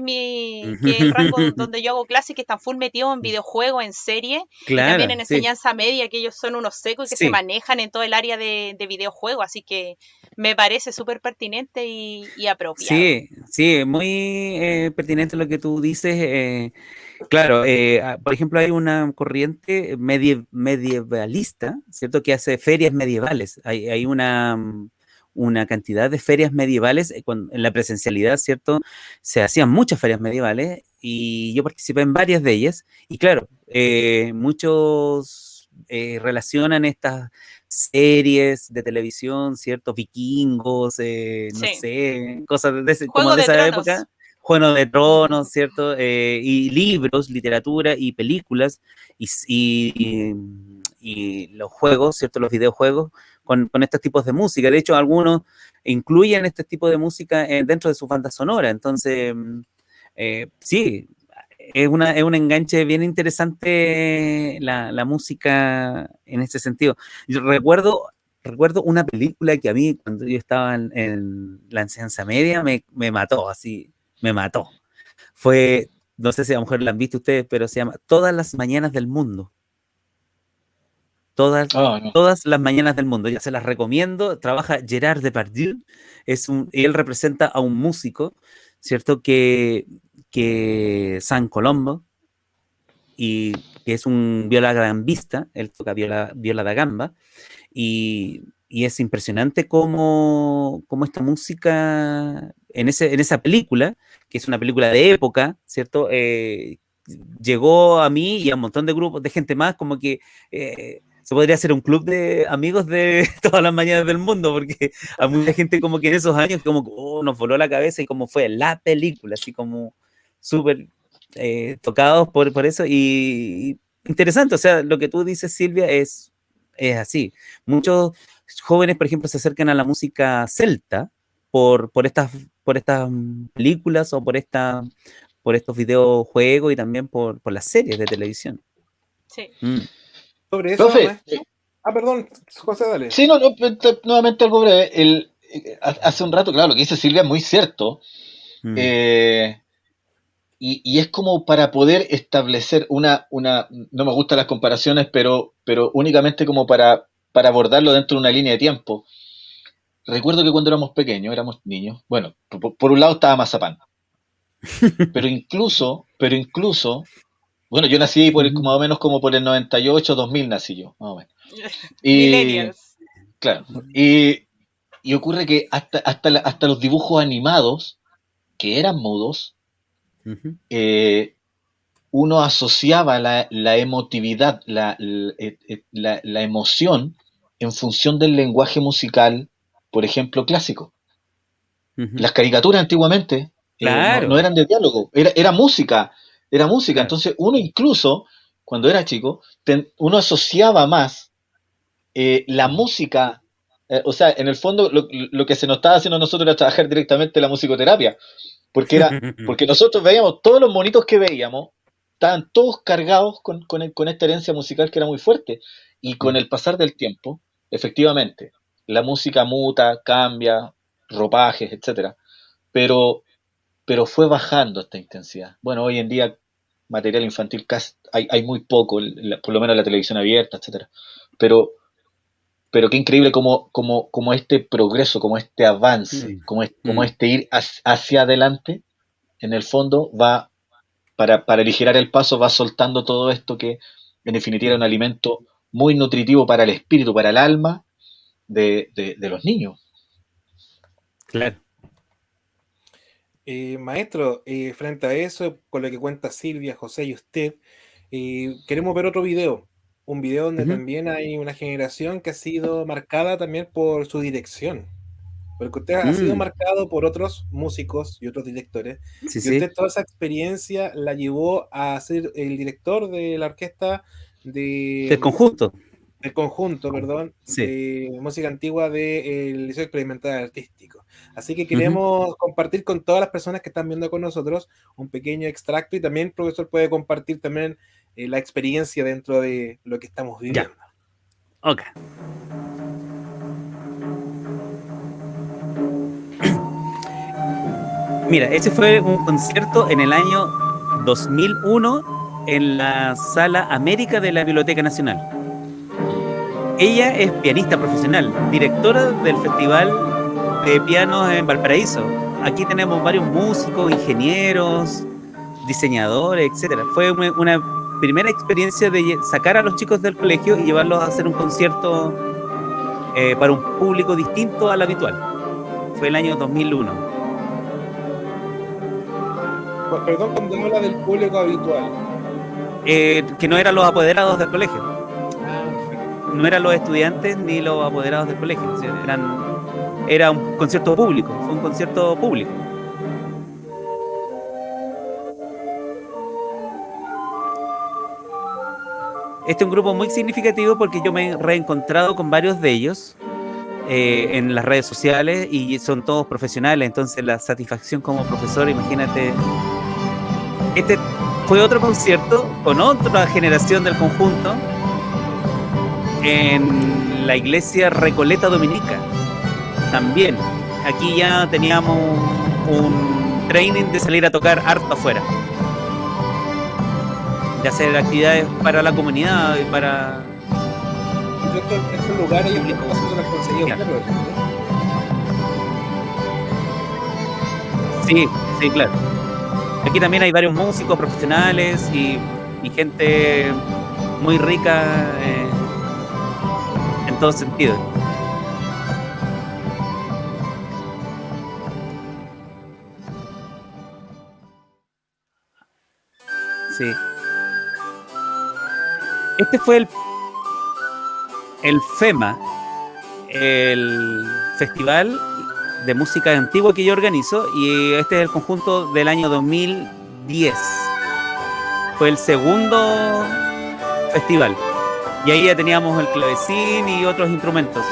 es el rango Ujú. donde yo hago clases, que están full metidos en videojuegos, en serie, y también Claro, en sí, enseñanza media, que ellos son unos secos y que se sí, manejan en todo el área de videojuegos, así que me parece súper pertinente y apropiado. sí, sí, muy pertinente lo que tú dices. Claro, por ejemplo, hay una corriente medievalista, ¿cierto? Que hace ferias medievales. Hay una cantidad de ferias medievales, en la presencialidad, ¿cierto? Se hacían muchas ferias medievales y yo participé en varias de ellas. Y claro, muchos relacionan estas series de televisión, ¿cierto? Vikingos, no Sí. sé, cosas como Juego de de esa Tronos. época. Juego de Tronos, ¿cierto? Y libros, literatura y películas y los juegos, ¿cierto? Los videojuegos con estos tipos de música. De hecho, algunos incluyen este tipo de música dentro de sus bandas sonoras. Entonces, sí, es un enganche bien interesante la música en ese sentido. Yo recuerdo una película que a mí, cuando yo estaba en la enseñanza media, me mató, así, me mató. Fue, no sé si a lo mejor la han visto ustedes, pero se llama Todas las mañanas del mundo. Todas, Ah, no. todas las mañanas del mundo. Ya se las recomiendo. Trabaja Gerard Depardieu. Y él representa a un músico, ¿cierto? Que San Colombo, y que es un viola gambista. Él toca viola da gamba. Y es impresionante cómo esta música en esa película, que es una película de época, ¿cierto? Llegó a mí y a un montón de grupos de gente más, como que se podría hacer un club de amigos de todas las mañanas del mundo, porque a mucha gente como que en esos años como nos voló la cabeza y como fue la película, así como súper tocados por eso y interesante, o sea, lo que tú dices, Silvia, es así. Muchos jóvenes, por ejemplo, se acercan a la música celta por estas películas o por estos videojuegos y también por las series de televisión. Sí. Mm. Sobre eso, Profe, maestro. Ah, perdón, José, dale. sí, no, no, nuevamente algo breve. Hace un rato, claro, lo que dice Silvia es muy cierto. Mm. Eh, y es como para poder establecer no me gustan las comparaciones, pero únicamente como para abordarlo dentro de una línea de tiempo. Recuerdo que cuando éramos pequeños, éramos niños, bueno, por un lado estaba Mazapán, pero incluso, bueno, yo nací más o menos como por el 98, 2000 nací yo, más o menos. Y, Millennials. claro, y ocurre que hasta los dibujos animados, que eran mudos, Ujú. eh, uno asociaba la emotividad, la emoción en función del lenguaje musical, por ejemplo, clásico. Ujú. Las caricaturas antiguamente no Claro, eran de diálogo, era música, era música. claro. Entonces uno incluso, cuando era chico, uno asociaba más la Ujú. música, o sea, en el fondo lo que se nos estaba haciendo a nosotros era trabajar directamente la musicoterapia, porque nosotros veíamos, todos los monitos que veíamos, estaban todos cargados con esta herencia musical que era muy fuerte. Y con Mm. el pasar del tiempo, efectivamente, la música muta, cambia, ropajes, etcétera, pero, pero fue bajando esta intensidad. Bueno, hoy en día material infantil hay muy poco, por lo menos la televisión abierta, etcétera. Pero, pero qué increíble como este progreso, como este avance, Mm. como Mm. este ir hacia adelante, en el fondo va, para aligerar el paso, va soltando todo esto que en definitiva era un alimento muy nutritivo para el espíritu, para el alma de los niños. Claro. Maestro, frente a eso, con lo que cuenta Silvia, José y usted, queremos ver otro video. Un video donde Ujú. también hay una generación que ha sido marcada también por su dirección. Porque usted ha sido Mm. marcado por otros músicos y otros directores. Sí, Y usted sí. toda esa experiencia la llevó a ser el director de la orquesta Del de, conjunto. del conjunto, perdón, Sí. de música antigua del Liceo Experimental Artístico. Así que Ujú. queremos compartir con todas las personas que están viendo con nosotros un pequeño extracto y también el profesor puede compartir también la experiencia dentro de lo que estamos viviendo. Ok. Mira, ese fue un concierto en el año 2001 en la Sala América de la Biblioteca Nacional. Ella es pianista profesional, directora del Festival de Pianos en Valparaíso. Aquí tenemos varios músicos, ingenieros, diseñadores, etcétera. Fue una primera experiencia de sacar a los chicos del colegio y llevarlos a hacer un concierto para un público distinto al habitual. Fue el año 2001. Perdón, cuando habla del público habitual. Que no eran los apoderados del colegio. Ah, perfecto. No eran los estudiantes ni los apoderados del colegio. O sea, era un concierto público. Fue un concierto público. Este es un grupo muy significativo porque yo me he reencontrado con varios de ellos en las redes sociales y son todos profesionales. Entonces la satisfacción como profesor, imagínate. Este fue otro concierto con otra generación del conjunto en la iglesia Recoleta Dominica. También, aquí ya teníamos un training de salir a tocar harto afuera, de hacer actividades para la comunidad y para... Estos lugares y estas cosas se las conseguí usted, profesor, ¿no? Sí, sí, claro. Aquí también hay varios músicos profesionales y gente muy rica en todo sentido. Sí. Este fue el FEMA, el festival de música antigua que yo organizo, y este es el conjunto del año 2010. Fue el segundo festival. Y ahí ya teníamos el clavecín y otros instrumentos.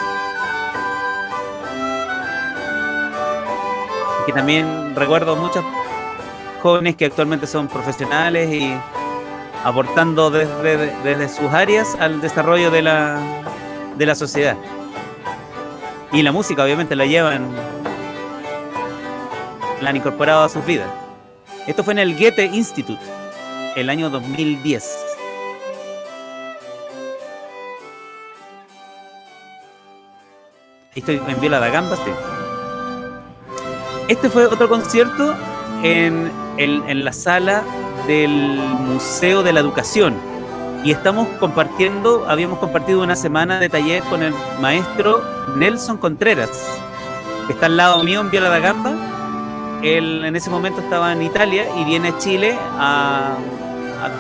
Que también recuerdo muchos jóvenes que actualmente son profesionales y aportando desde sus áreas al desarrollo de la sociedad. Y la música obviamente la han incorporado a sus vidas. Esto fue en el Goethe Institute, el año 2010. Ahí estoy en Viola da Gamba, sí. Este fue otro concierto en la sala del Museo de la Educación. Y habíamos compartido una semana de taller con el maestro Nelson Contreras, que está al lado mío en Viola da Gamba. Él en ese momento estaba en Italia y viene a Chile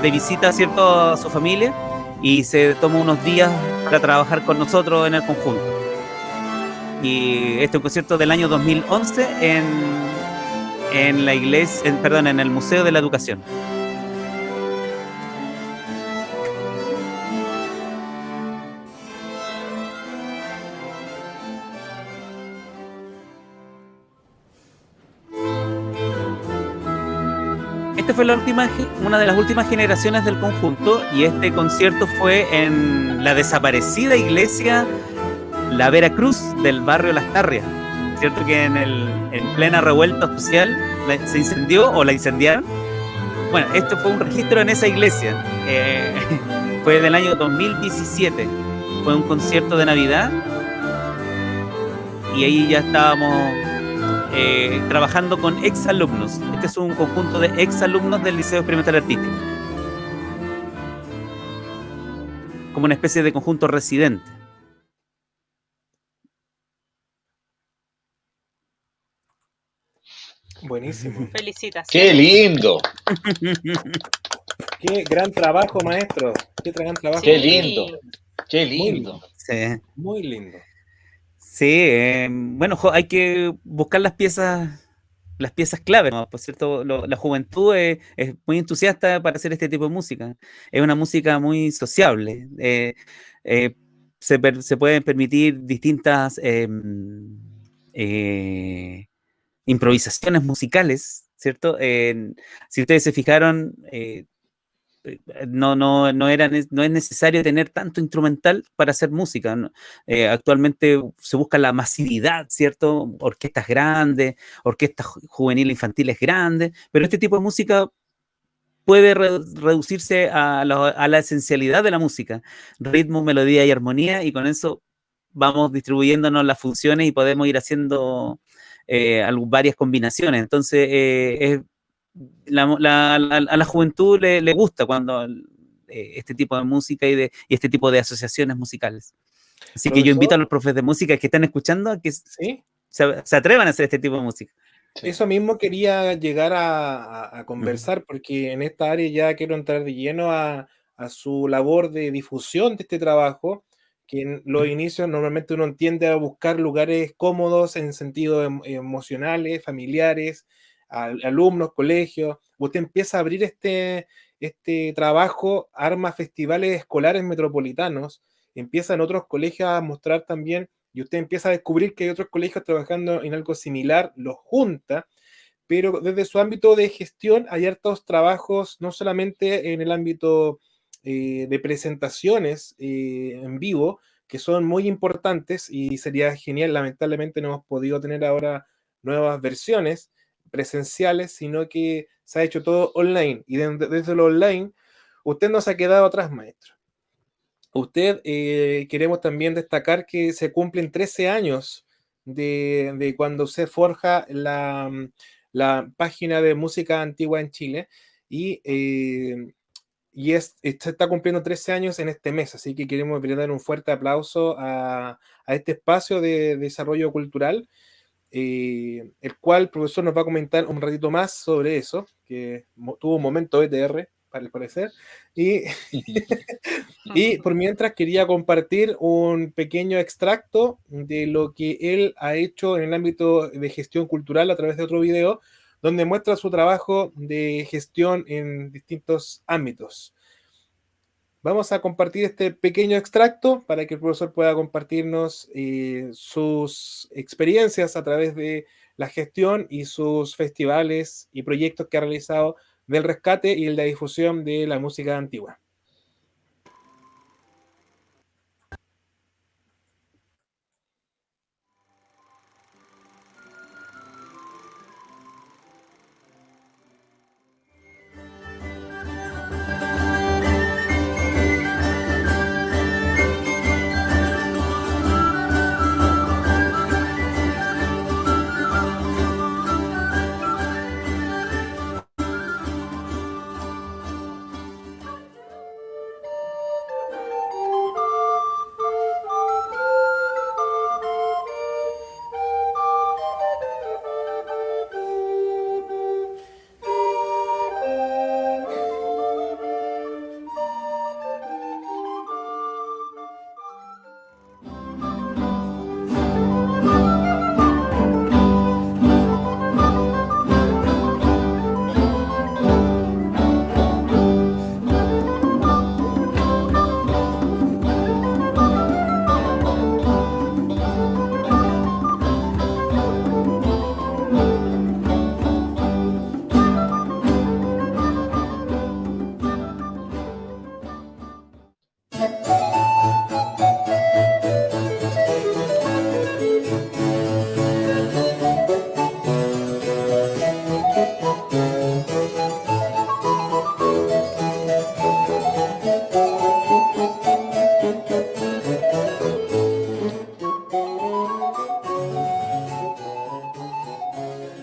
de visita, ¿cierto?, a su familia, y se toma unos días para trabajar con nosotros en el conjunto. Y este es un concierto del año 2011 en la iglesia, en el Museo de la Educación. Esta fue una de las últimas generaciones del conjunto, y este concierto fue en la desaparecida iglesia La Veracruz del barrio Las Tarrias. ¿Cierto que en plena revuelta social se incendió o la incendiaron? Bueno, esto fue un registro en esa iglesia. Fue del año 2017. Fue un concierto de Navidad y ahí ya estábamos trabajando con exalumnos. Este es un conjunto de exalumnos del Liceo Experimental Artístico, como una especie de conjunto residente. Buenísimo. Felicitaciones. ¡Qué lindo! Qué gran trabajo, maestro. Qué gran trabajo. ¡Qué lindo! ¡Qué lindo! Sí. Muy lindo. Sí, bueno, hay que buscar las piezas clave, ¿no? Por cierto, la juventud es muy entusiasta para hacer este tipo de música. Es una música muy sociable. se pueden permitir distintas improvisaciones musicales, ¿cierto? Si ustedes se fijaron, no es necesario tener tanto instrumental para hacer música, ¿no? Actualmente se busca la masividad, ¿cierto? Orquestas grandes, orquestas juveniles infantiles grandes, pero este tipo de música puede reducirse a la esencialidad de la música, ritmo, melodía y armonía, y con eso vamos distribuyéndonos las funciones y podemos ir haciendo varias combinaciones. Entonces, a la juventud le gusta cuando este tipo de música y este tipo de asociaciones musicales. Así que yo invito a los profes de música que están escuchando a que ¿Sí? se atrevan a hacer este tipo de música. Sí. Eso mismo quería llegar a conversar, porque en esta área ya quiero entrar de lleno a su labor de difusión de este trabajo, que en los inicios normalmente uno tiende a buscar lugares cómodos en sentido emocionales, familiares, alumnos, colegios. Usted empieza a abrir este trabajo, arma festivales escolares metropolitanos, empieza en otros colegios a mostrar también, y usted empieza a descubrir que hay otros colegios trabajando en algo similar, los junta, pero desde su ámbito de gestión hay hartos trabajos, no solamente en el ámbito de presentaciones en vivo, que son muy importantes y sería genial. Lamentablemente no hemos podido tener ahora nuevas versiones presenciales, sino que se ha hecho todo online, y desde lo online usted no se ha quedado atrás, maestro. Usted, queremos también destacar que se cumplen 13 años de cuando se forja la página de música antigua en Chile, y se está cumpliendo 13 años en este mes, así que queremos brindar un fuerte aplauso a este espacio de desarrollo cultural, el cual el profesor nos va a comentar un ratito más sobre eso, que tuvo un momento ETR, al parecer, y por mientras quería compartir un pequeño extracto de lo que él ha hecho en el ámbito de gestión cultural a través de otro video, donde muestra su trabajo de gestión en distintos ámbitos. Vamos a compartir este pequeño extracto para que el profesor pueda compartirnos sus experiencias a través de la gestión y sus festivales y proyectos que ha realizado del rescate y de la difusión de la música antigua.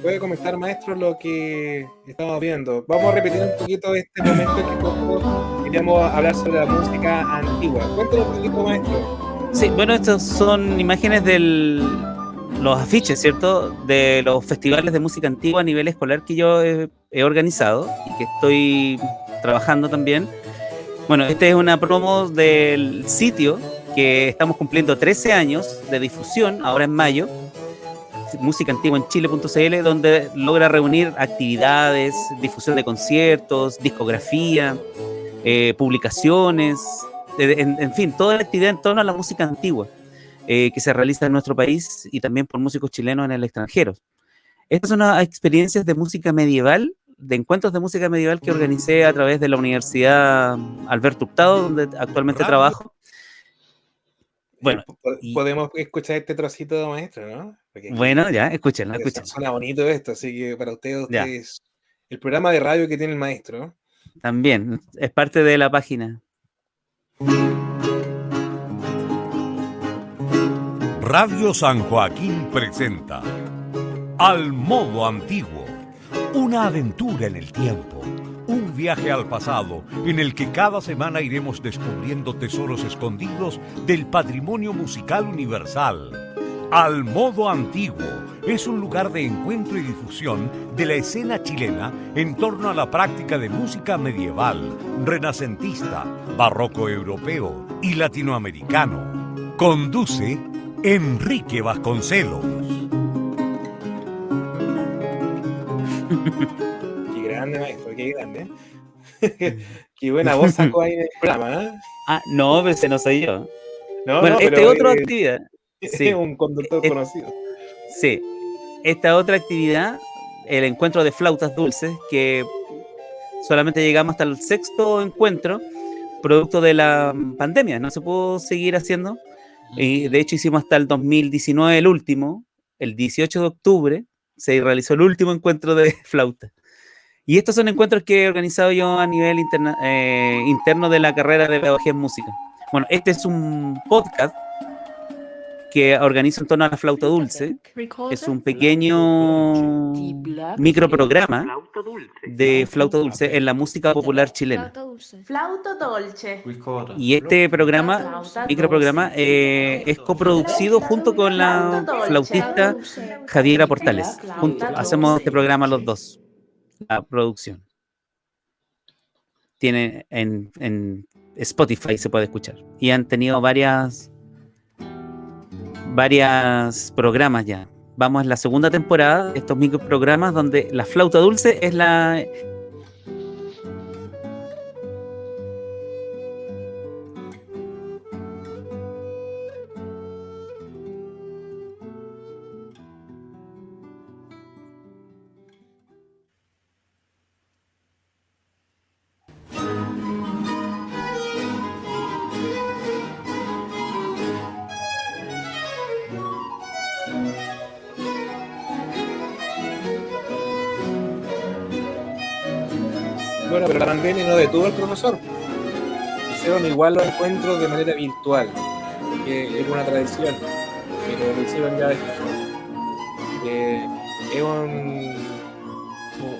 Puede comentar, maestro, lo que estamos viendo. Vamos a repetir un poquito este momento que nosotros queríamos hablar sobre la música antigua. Cuéntanos un poquito, maestro. Sí, bueno, estos son imágenes de los afiches, ¿cierto? De los festivales de música antigua a nivel escolar que yo he organizado y que estoy trabajando también. Bueno, esta es una promo del sitio que estamos cumpliendo 13 años de difusión, ahora en mayo, musicaantiguaenchile.cl, donde logra reunir actividades, difusión de conciertos, discografía, publicaciones, en fin, toda la actividad en torno a la música antigua que se realiza en nuestro país y también por músicos chilenos en el extranjero. Estas son unas experiencias de música medieval, de encuentros de música medieval que organicé a través de la Universidad Alberto Hurtado, donde actualmente trabajo. Bueno, podemos escuchar este trocito, maestro, ¿no? Porque bueno, ya, escúchenlo. Suena bonito esto, así que para ustedes, el programa de radio que tiene el maestro, ¿no? También, es parte de la página. Radio San Joaquín presenta Al Modo Antiguo, una aventura en el tiempo, un viaje al pasado en el que cada semana iremos descubriendo tesoros escondidos del patrimonio musical universal. Al Modo Antiguo es un lugar de encuentro y difusión de la escena chilena en torno a la práctica de música medieval, renacentista, barroco europeo y latinoamericano. Conduce Enrique Vasconcelos. Qué grande, maestro, qué grande. Qué buena voz sacó ahí en el programa, ¿eh? Ah, no, pero ese no soy yo. No, bueno, esta es otra actividad. Sí. Un conductor conocido. Sí, esta otra actividad, el encuentro de flautas dulces, que solamente llegamos hasta el 6º encuentro, producto de la pandemia, no se pudo seguir haciendo. Y de hecho hicimos hasta el 2019 el último, el 18 de octubre se realizó el último encuentro de flauta. Y estos son encuentros que he organizado yo a nivel interno de la carrera de pedagogía en música. Bueno, este es un podcast que organizo en torno a la flauta dulce. Es un pequeño microprograma de flauta dulce en la música popular chilena. Flauta dolce. Y este microprograma, es coproducido junto con la flautista Javiera Portales. Hacemos este programa los dos, la producción. Tiene en Spotify, se puede escuchar. Y han tenido varias programas ya. Vamos en la segunda temporada de estos microprogramas donde la flauta dulce es la... Bueno, pero la pandemia no detuvo al profesor. Hicieron igual los encuentros de manera virtual, que es una tradición, pero lo hicieron ya de esta forma. Es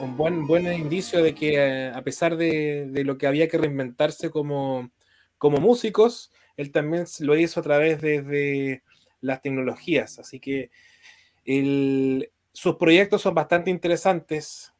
un buen indicio de que a pesar de lo que había que reinventarse como músicos, él también lo hizo a través de las tecnologías. Así que sus proyectos son bastante interesantes.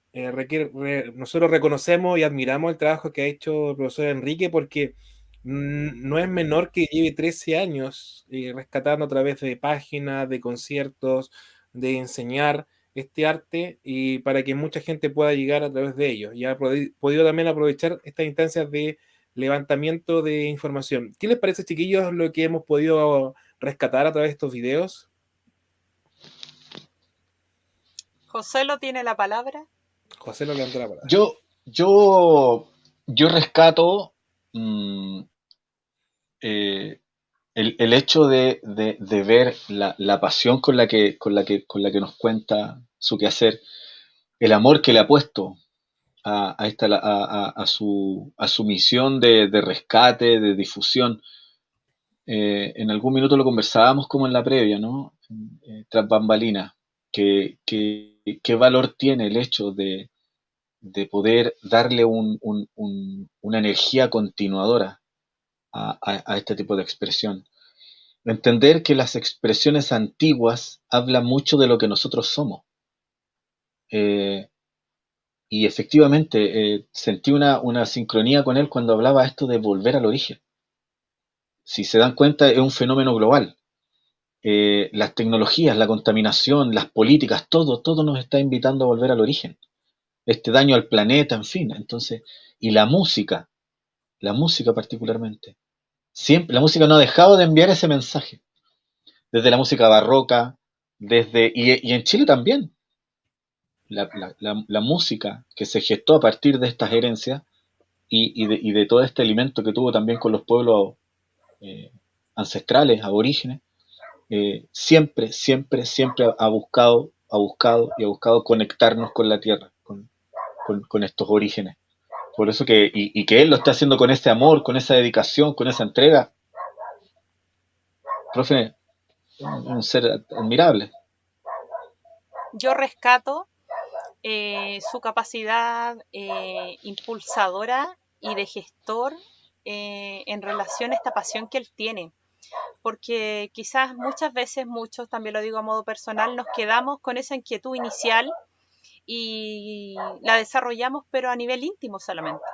Nosotros reconocemos y admiramos el trabajo que ha hecho el profesor Enrique, porque no es menor que lleve 13 años rescatando a través de páginas, de conciertos, de enseñar este arte, y para que mucha gente pueda llegar a través de ellos. Y ha podido también aprovechar estas instancias de levantamiento de información. ¿Qué les parece, chiquillos, lo que hemos podido rescatar a través de estos videos? José lo tiene la palabra. José lo levantó la palabra. Yo rescato el hecho de ver la pasión con la que nos cuenta su quehacer, el amor que le ha puesto a su misión de rescate, de difusión. En algún minuto lo conversábamos como en la previa, ¿no? Tras bambalinas. ¿Qué valor tiene el hecho de poder darle una energía continuadora a este tipo de expresión? Entender que las expresiones antiguas hablan mucho de lo que nosotros somos. Y efectivamente sentí una sincronía con él cuando hablaba esto de volver al origen. Si se dan cuenta, es un fenómeno global. Las tecnologías, la contaminación, las políticas, todo nos está invitando a volver al origen. Este daño al planeta, en fin. Entonces, y la música particularmente, siempre, la música no ha dejado de enviar ese mensaje. Desde la música barroca, y en Chile también. La música que se gestó a partir de estas herencias y de todo este alimento que tuvo también con los pueblos ancestrales, aborígenes, siempre, siempre, siempre ha buscado conectarnos con la tierra, con estos orígenes. Por eso que él lo está haciendo con ese amor, con esa dedicación, con esa entrega. Profe, un ser admirable. Yo rescato su capacidad impulsadora y de gestor en relación a esta pasión que él tiene. Porque quizás muchas veces, muchos, también lo digo a modo personal, nos quedamos con esa inquietud inicial y la desarrollamos, pero a nivel íntimo solamente.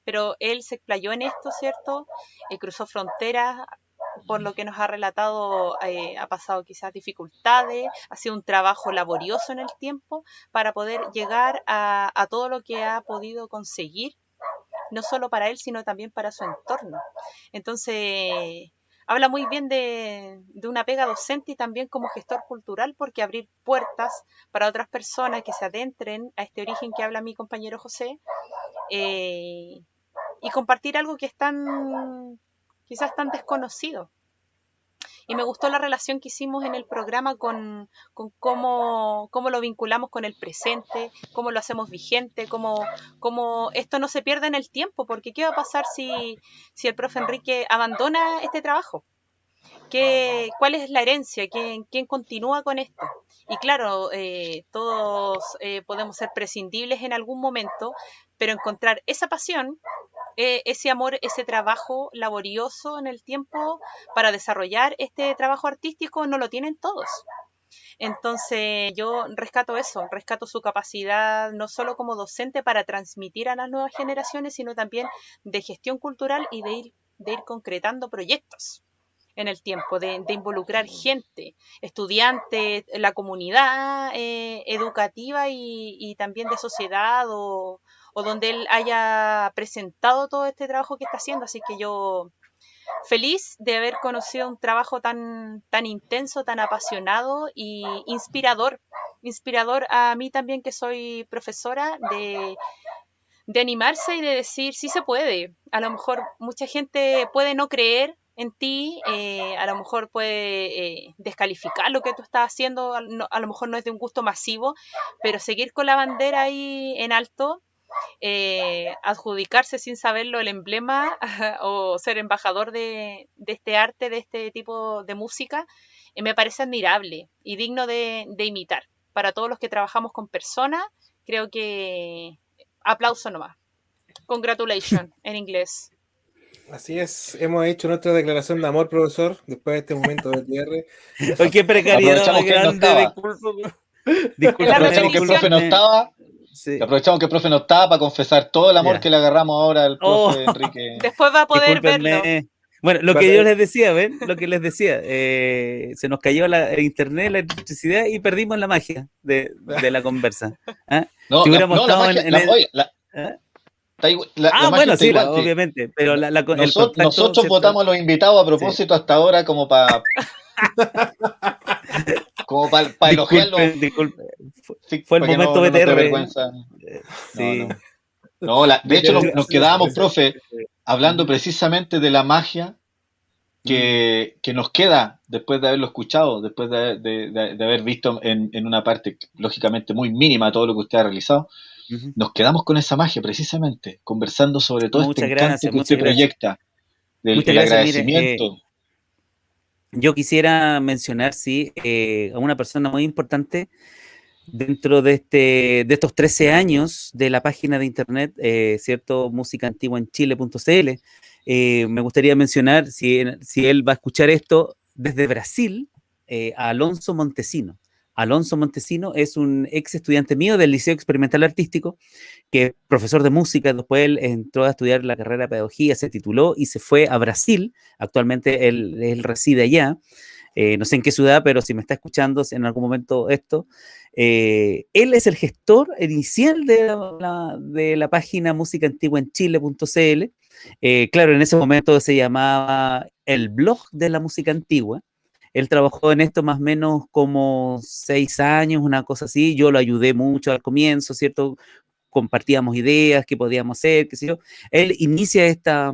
Pero él se explayó en esto, ¿cierto? Cruzó fronteras, por lo que nos ha relatado, ha pasado quizás dificultades, ha sido un trabajo laborioso en el tiempo para poder llegar a todo lo que ha podido conseguir, no solo para él, sino también para su entorno. Entonces, habla muy bien de una pega docente y también como gestor cultural, porque abrir puertas para otras personas que se adentren a este origen que habla mi compañero José, y compartir algo que es quizás tan desconocido. Y me gustó la relación que hicimos en el programa con cómo lo vinculamos con el presente, cómo lo hacemos vigente, cómo esto no se pierde en el tiempo, porque ¿qué va a pasar si el profe Enrique abandona este trabajo? ¿Cuál es la herencia? ¿Quién continúa con esto? Y claro, todos podemos ser prescindibles en algún momento, pero encontrar esa pasión, ese amor, ese trabajo laborioso en el tiempo para desarrollar este trabajo artístico no lo tienen todos. Entonces yo rescato eso, rescato su capacidad no solo como docente para transmitir a las nuevas generaciones, sino también de gestión cultural y de ir concretando proyectos en el tiempo, de involucrar gente, estudiantes, la comunidad educativa y también de sociedad o donde él haya presentado todo este trabajo que está haciendo. Así que yo feliz de haber conocido un trabajo tan intenso, tan apasionado y inspirador a mí también, que soy profesora, de animarse y de decir sí se puede. A lo mejor mucha gente puede no creer en ti, a lo mejor puede descalificar lo que tú estás haciendo, a lo mejor no es de un gusto masivo, pero seguir con la bandera ahí en alto, adjudicarse sin saberlo el emblema o ser embajador de este arte, de este tipo de música, me parece admirable y digno de imitar. Para todos los que trabajamos con personas, creo que aplauso nomás. Congratulations en inglés. Así es, hemos hecho nuestra declaración de amor, profesor, después de este momento de cierre. Oye, qué precariedad más Aprovechamos que él no grande, estaba. discúlpeme, Aprovechamos que el profe no estaba. Sí. Aprovechamos que el profe no estaba para confesar todo el amor Ya. que le agarramos ahora al profe Enrique. Después va a poder verlo. Discúlpenme. Bueno, lo que yo les decía, ¿ven? Lo que les decía, se nos cayó el internet, la electricidad y perdimos la magia de la conversa. ¿Ah? No, Si hubiéramos la estado magia, en el- oye, ¿Ah? la magia bueno, está sí, igual, sí. obviamente, pero el Nosotros contacto, ¿cierto? votamos a los invitados a propósito hasta ahora como para elogiarlo. Disculpen. Sí, Fue el para que momento no te dé BTR. vergüenza. Sí. No, de hecho nos quedábamos, profe, Sí. hablando precisamente de la magia que nos queda después de haberlo escuchado, después de haber visto en una parte lógicamente muy mínima todo lo que usted ha realizado. Ujú. Nos quedamos con esa magia precisamente, conversando sobre todo Muchas este encanto gracias, que usted muchas gracias. proyecta, del Muchas el gracias, agradecimiento. Yo quisiera mencionar, sí, a una persona muy importante dentro de estos 13 años de la página de internet, ¿cierto? musicaantiguaenchile.cl. Me gustaría mencionar, si él va a escuchar esto, desde Brasil, a Alonso Montesino. Alonso Montesino es un ex estudiante mío del Liceo Experimental Artístico, que es profesor de música. Después él entró a estudiar la carrera de pedagogía, se tituló y se fue a Brasil. Actualmente él reside allá. No sé en qué ciudad, pero si me está escuchando en algún momento esto, él es el gestor inicial de la página musicaantiguaenchile.cl. Claro, en ese momento se llamaba el blog de la música antigua. Él trabajó en esto más o menos como 6 años, una cosa así. Yo lo ayudé mucho al comienzo, ¿cierto? Compartíamos ideas, qué podíamos hacer, qué sé yo. Él inicia esta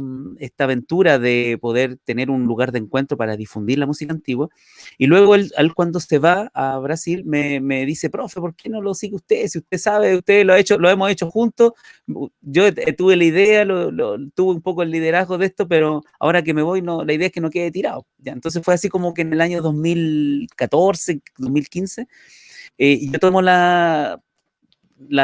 aventura de poder tener un lugar de encuentro para difundir la música antigua, y luego él cuando se va a Brasil me dice, profe, ¿por qué no lo sigue usted? Si usted sabe, usted lo ha hecho, lo hemos hecho juntos, yo tuve la idea, tuve un poco el liderazgo de esto, pero ahora que me voy, no, la idea es que no quede tirado. ¿Ya? Entonces fue así como que en el año 2014, 2015, yo tomo las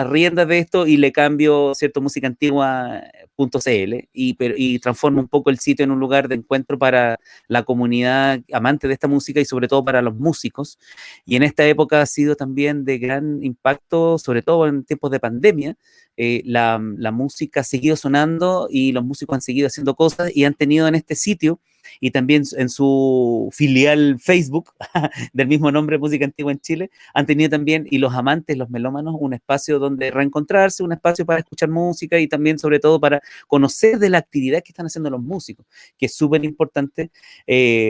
riendas de esto y le cambio, ¿cierto?, musicaantigua.cl y transformo un poco el sitio en un lugar de encuentro para la comunidad amante de esta música y sobre todo para los músicos. Y en esta época ha sido también de gran impacto, sobre todo en tiempos de pandemia. La música ha seguido sonando y los músicos han seguido haciendo cosas y han tenido en este sitio y también en su filial Facebook del mismo nombre, Música Antigua en Chile, han tenido también, y los amantes, los melómanos, un espacio donde reencontrarse, un espacio para escuchar música y también, sobre todo, para conocer de la actividad que están haciendo los músicos, que es súper importante.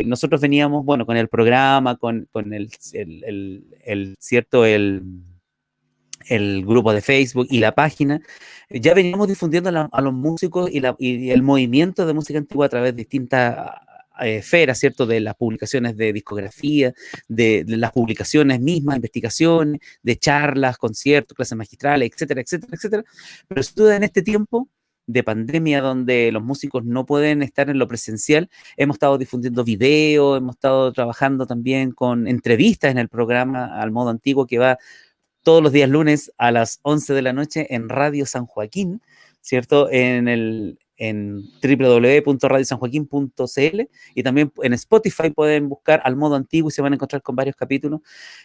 Nosotros veníamos, bueno, con el programa, con cierto, el grupo de Facebook y la página, ya veníamos difundiendo a los músicos y el movimiento de música antigua a través de distintas esferas, ¿cierto? De las publicaciones de discografía, de las publicaciones mismas, investigaciones, de charlas, conciertos, clases magistrales, etcétera, etcétera, etcétera. Pero sin duda en este tiempo de pandemia donde los músicos no pueden estar en lo presencial, hemos estado difundiendo videos, hemos estado trabajando también con entrevistas en el programa Al Modo Antiguo, que va todos los días lunes a las 11 de la noche en Radio San Joaquín, ¿cierto? En www.radiosanjoaquin.cl, y también en Spotify pueden buscar Al Modo Antiguo y se van a encontrar con varios capítulos.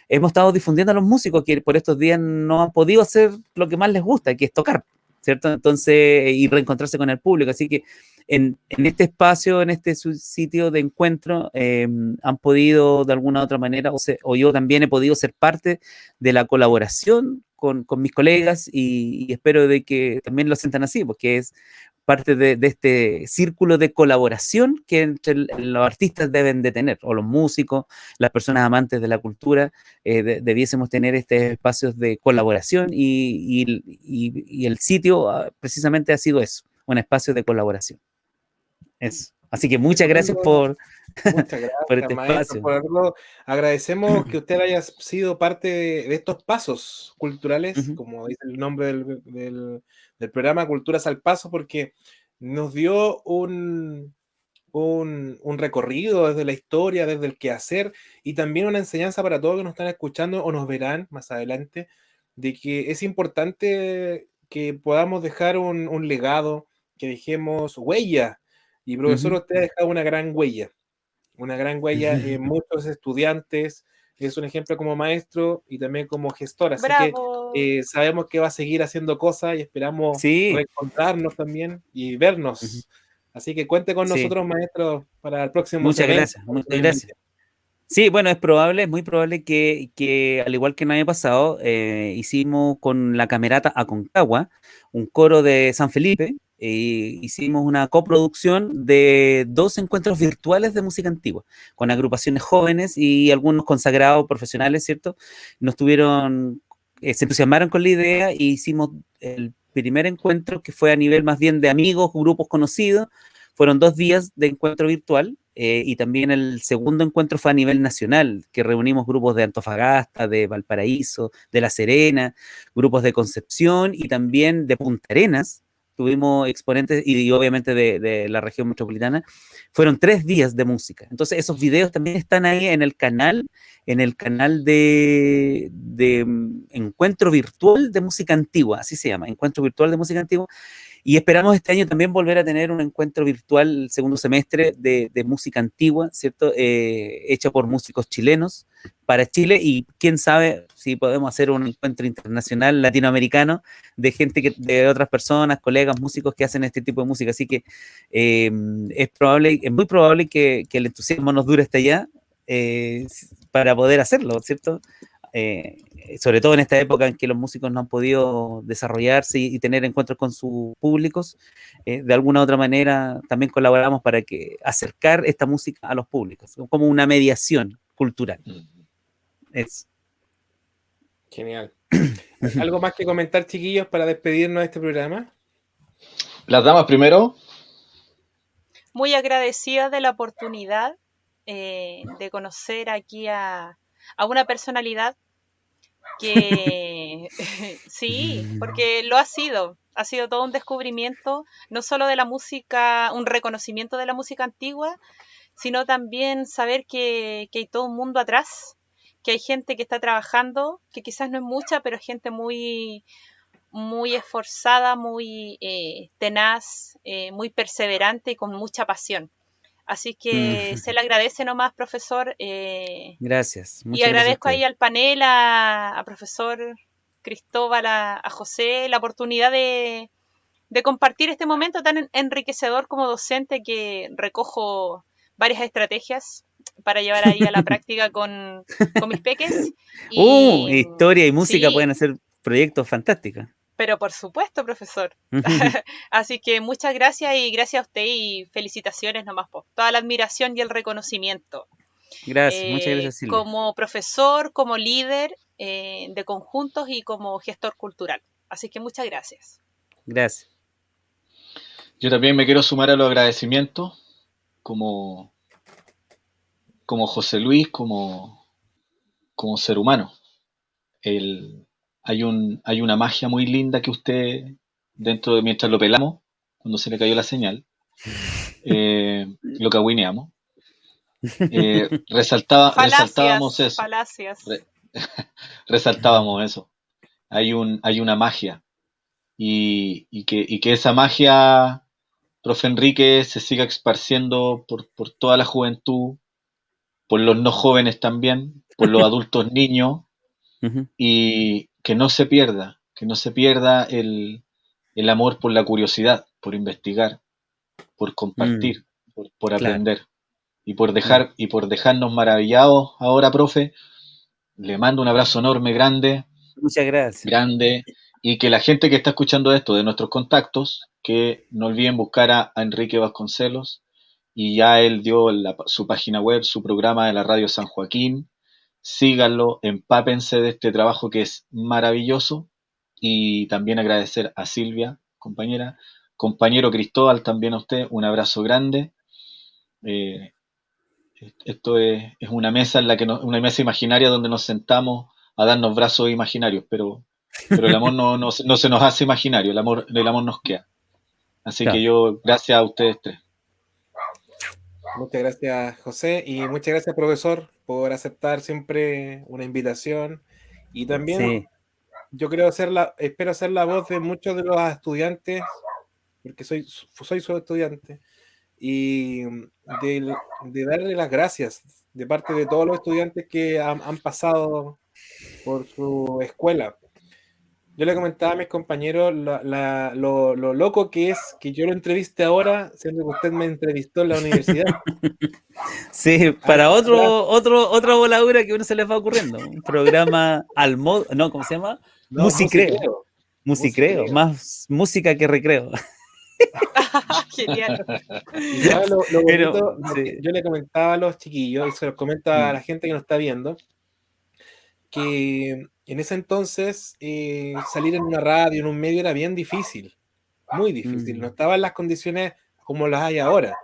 Hemos estado difundiendo a los músicos que por estos días no han podido hacer lo que más les gusta, que es tocar, ¿cierto? Entonces, y reencontrarse con el público. Así que en este espacio, en este sitio de encuentro, han podido de alguna u otra manera, o yo también he podido ser parte de la colaboración con mis colegas y espero de que también lo sientan así, porque es parte de este círculo de colaboración que entre los artistas deben de tener, o los músicos, las personas amantes de la cultura, debiésemos tener estos espacios de colaboración y el sitio precisamente ha sido eso, un espacio de colaboración. Eso. Así que muchas gracias por este maestro, espacio. por algo. Agradecemos que usted haya sido parte de estos pasos culturales, como dice el nombre del programa, Culturas al Paso, porque nos dio un recorrido desde la historia, desde el quehacer, y también una enseñanza para todos que nos están escuchando o nos verán más adelante, de que es importante que podamos dejar un legado, que dejemos huella. Y profesor, usted ha dejado una gran huella en muchos estudiantes, es un ejemplo como maestro y también como gestor, así ¡Bravo! que sabemos que va a seguir haciendo cosas y esperamos reencontrarnos también y vernos. Así que cuente con nosotros, maestro, para el próximo Muchas semestre. gracias, muchas gracias. Sí, bueno, es muy probable que al igual que el año pasado, hicimos con la Camerata Aconcagua, un coro de San Felipe, hicimos una coproducción de 2 encuentros virtuales de música antigua, con agrupaciones jóvenes y algunos consagrados profesionales, ¿cierto? Se entusiasmaron con la idea y hicimos el primer encuentro, que fue a nivel más bien de amigos, grupos conocidos. Fueron 2 días de encuentro virtual, y también el segundo encuentro fue a nivel nacional, que reunimos grupos de Antofagasta, de Valparaíso, de La Serena, grupos de Concepción y también de Punta Arenas. Tuvimos exponentes y obviamente de la región metropolitana. Fueron 3 días de música. Entonces esos videos también están ahí en el canal de Encuentro Virtual de Música Antigua, así se llama, Encuentro Virtual de Música Antigua. Y esperamos este año también volver a tener un encuentro virtual el segundo semestre de música antigua, ¿cierto? Hecha por músicos chilenos para Chile, y quién sabe si podemos hacer un encuentro internacional latinoamericano de gente de otras personas, colegas, músicos que hacen este tipo de música. Así que es muy probable que el entusiasmo nos dure hasta allá para poder hacerlo, ¿cierto? sobre todo en esta época en que los músicos no han podido desarrollarse y tener encuentros con sus públicos, de alguna u otra manera también colaboramos para que acercar esta música a los públicos, como una mediación cultural. Es. Genial. ¿Algo más que comentar, chiquillos, para despedirnos de este programa? Las damas primero. Muy agradecida de la oportunidad de conocer aquí a una personalidad que sí, porque lo ha sido todo un descubrimiento, no solo de la música, un reconocimiento de la música antigua, sino también saber que hay todo un mundo atrás, que hay gente que está trabajando, que quizás no es mucha, pero es gente muy, muy esforzada, muy tenaz, muy perseverante y con mucha pasión. Así que se le agradece nomás, profesor. Gracias. Y agradezco ahí al panel, a profesor Cristóbal, a José, la oportunidad de compartir este momento tan enriquecedor como docente, que recojo varias estrategias para llevar ahí a la práctica con mis peques. Historia y música sí, pueden hacer proyectos fantásticos. pero por supuesto, profesor. Así que muchas gracias, y gracias a usted, y felicitaciones nomás por toda la admiración y el reconocimiento. Gracias, muchas gracias, Silvia. Como profesor, como líder de conjuntos y como gestor cultural. Así que muchas gracias. Gracias. Yo también me quiero sumar a los agradecimientos como José Luis, como ser humano. Hay una magia muy linda que usted, dentro de mientras lo pelamos, cuando se le cayó la señal, lo cagüineamos, resaltábamos eso. Falacias. Resaltábamos eso. Hay una magia. Y que esa magia, profe Enrique, se siga esparciendo por toda la juventud, por los no jóvenes también, por los adultos niños, y que no se pierda el amor por la curiosidad, por investigar, por compartir, por aprender, y por dejarnos maravillados ahora, profe. Le mando un abrazo enorme, grande. Muchas gracias. Grande. Y que la gente que está escuchando esto, de nuestros contactos, que no olviden buscar a Enrique Vasconcelos, y ya él dio su página web, su programa de la Radio San Joaquín. Síganlo, empápense de este trabajo que es maravilloso. Y también agradecer a Silvia, compañero Cristóbal, también a usted, un abrazo grande. Esto es una mesa una mesa imaginaria donde nos sentamos a darnos brazos imaginarios, pero el amor no se nos hace imaginario, el amor nos queda. Así que yo, gracias a ustedes tres. Muchas gracias, José, y muchas gracias, profesor, por aceptar siempre una invitación. Y también yo espero ser la voz de muchos de los estudiantes, porque soy su estudiante, y de darle las gracias de parte de todos los estudiantes que han pasado por su escuela. Yo le comentaba a mis compañeros lo loco que es que yo lo entreviste ahora, siendo que usted me entrevistó en la universidad. Sí, para otra voladura que uno se les va ocurriendo. Un programa al modo, no, ¿cómo se llama? No, Musicreo. Musicreo, más música que recreo. Genial. Y ¿sabes lo bonito? Sí. Yo le comentaba a los chiquillos, y se los comento a la gente que nos está viendo, que en ese entonces salir en una radio, en un medio, era bien difícil, muy difícil. No estaban las condiciones como las hay ahora.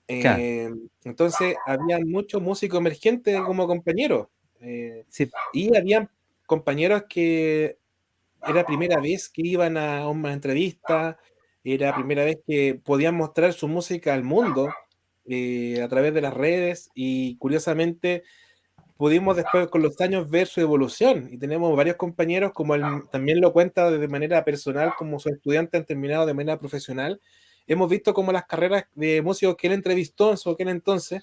Entonces había muchos músicos emergentes como compañeros, y habían compañeros que era primera vez que iban a una entrevista, era primera vez que podían mostrar su música al mundo a través de las redes, y curiosamente pudimos después con los años ver su evolución, y tenemos varios compañeros, como él también lo cuenta de manera personal, como sus estudiantes han terminado de manera profesional. Hemos visto como las carreras de músicos que él entrevistó en su aquel entonces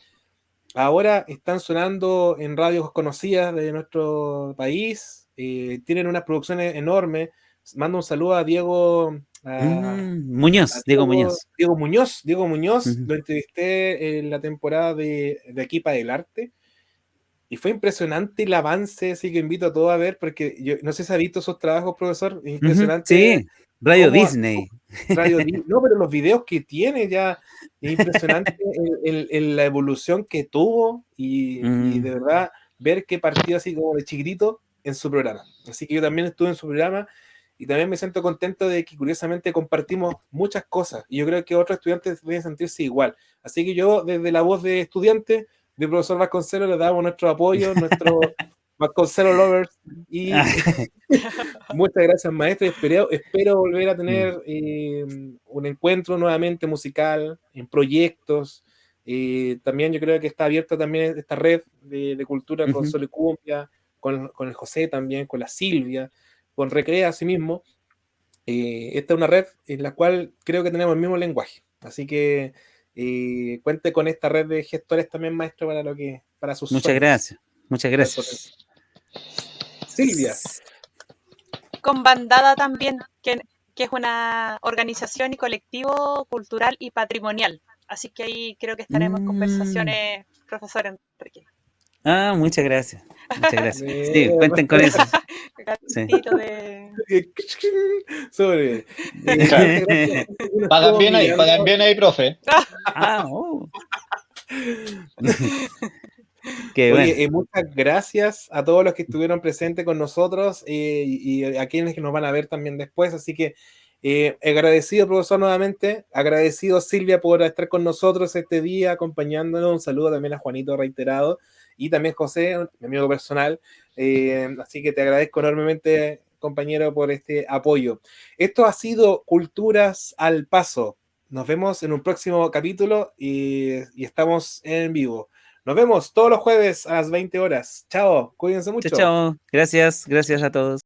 ahora están sonando en radios conocidas de nuestro país, tienen unas producciones enormes. Mando un saludo a Diego Muñoz. Diego Muñoz, lo entrevisté en la temporada de Aquí para el Arte. y fue impresionante el avance, así que invito a todos a ver, porque yo no sé si ha visto esos trabajos, profesor, impresionante. Sí, Radio cómo- Disney. No, pero los videos que tiene ya, es impresionante la evolución que tuvo y de verdad ver que partió así como de chiquitito en su programa. Así que yo también estuve en su programa y también me siento contento de que curiosamente compartimos muchas cosas y yo creo que otros estudiantes deben sentirse igual. Así que yo desde la voz de estudiante de profesor Vasconcelos le damos nuestro apoyo, nuestro Vasconcelos Lovers y muchas gracias, maestro. Espero volver a tener un encuentro nuevamente musical, en proyectos. También yo creo que está abierta también esta red de cultura con Sol y Cumbia, con el José también, con la Silvia, con Recrea asimismo. Esta es una red en la cual creo que tenemos el mismo lenguaje. Así que cuente con esta red de gestores también, maestro, para sus Muchas sueños. gracias. Muchas gracias. Silvia. Con Bandada también, que es una organización y colectivo cultural y patrimonial. Así que ahí creo que estaremos en conversaciones, profesor Enrique. Muchas gracias. Muchas gracias. Sí, cuenten con eso. Sí. Gatito de... Sobre. Pagan bien ahí, profe. Oh. Qué Oye, bueno. muchas gracias a todos los que estuvieron presentes con nosotros y a quienes que nos van a ver también después. Así que agradecido, profesor, nuevamente. Agradecido, Silvia, por estar con nosotros este día, acompañándonos. Un saludo también a Juanito reiterado y también José, mi amigo personal. Así que te agradezco enormemente, compañero, por este apoyo. Esto ha sido Culturas al Paso. Nos vemos en un próximo capítulo y estamos en vivo. Nos vemos todos los jueves a las 20 horas. Chao, cuídense mucho. Chao, chao. Gracias a todos.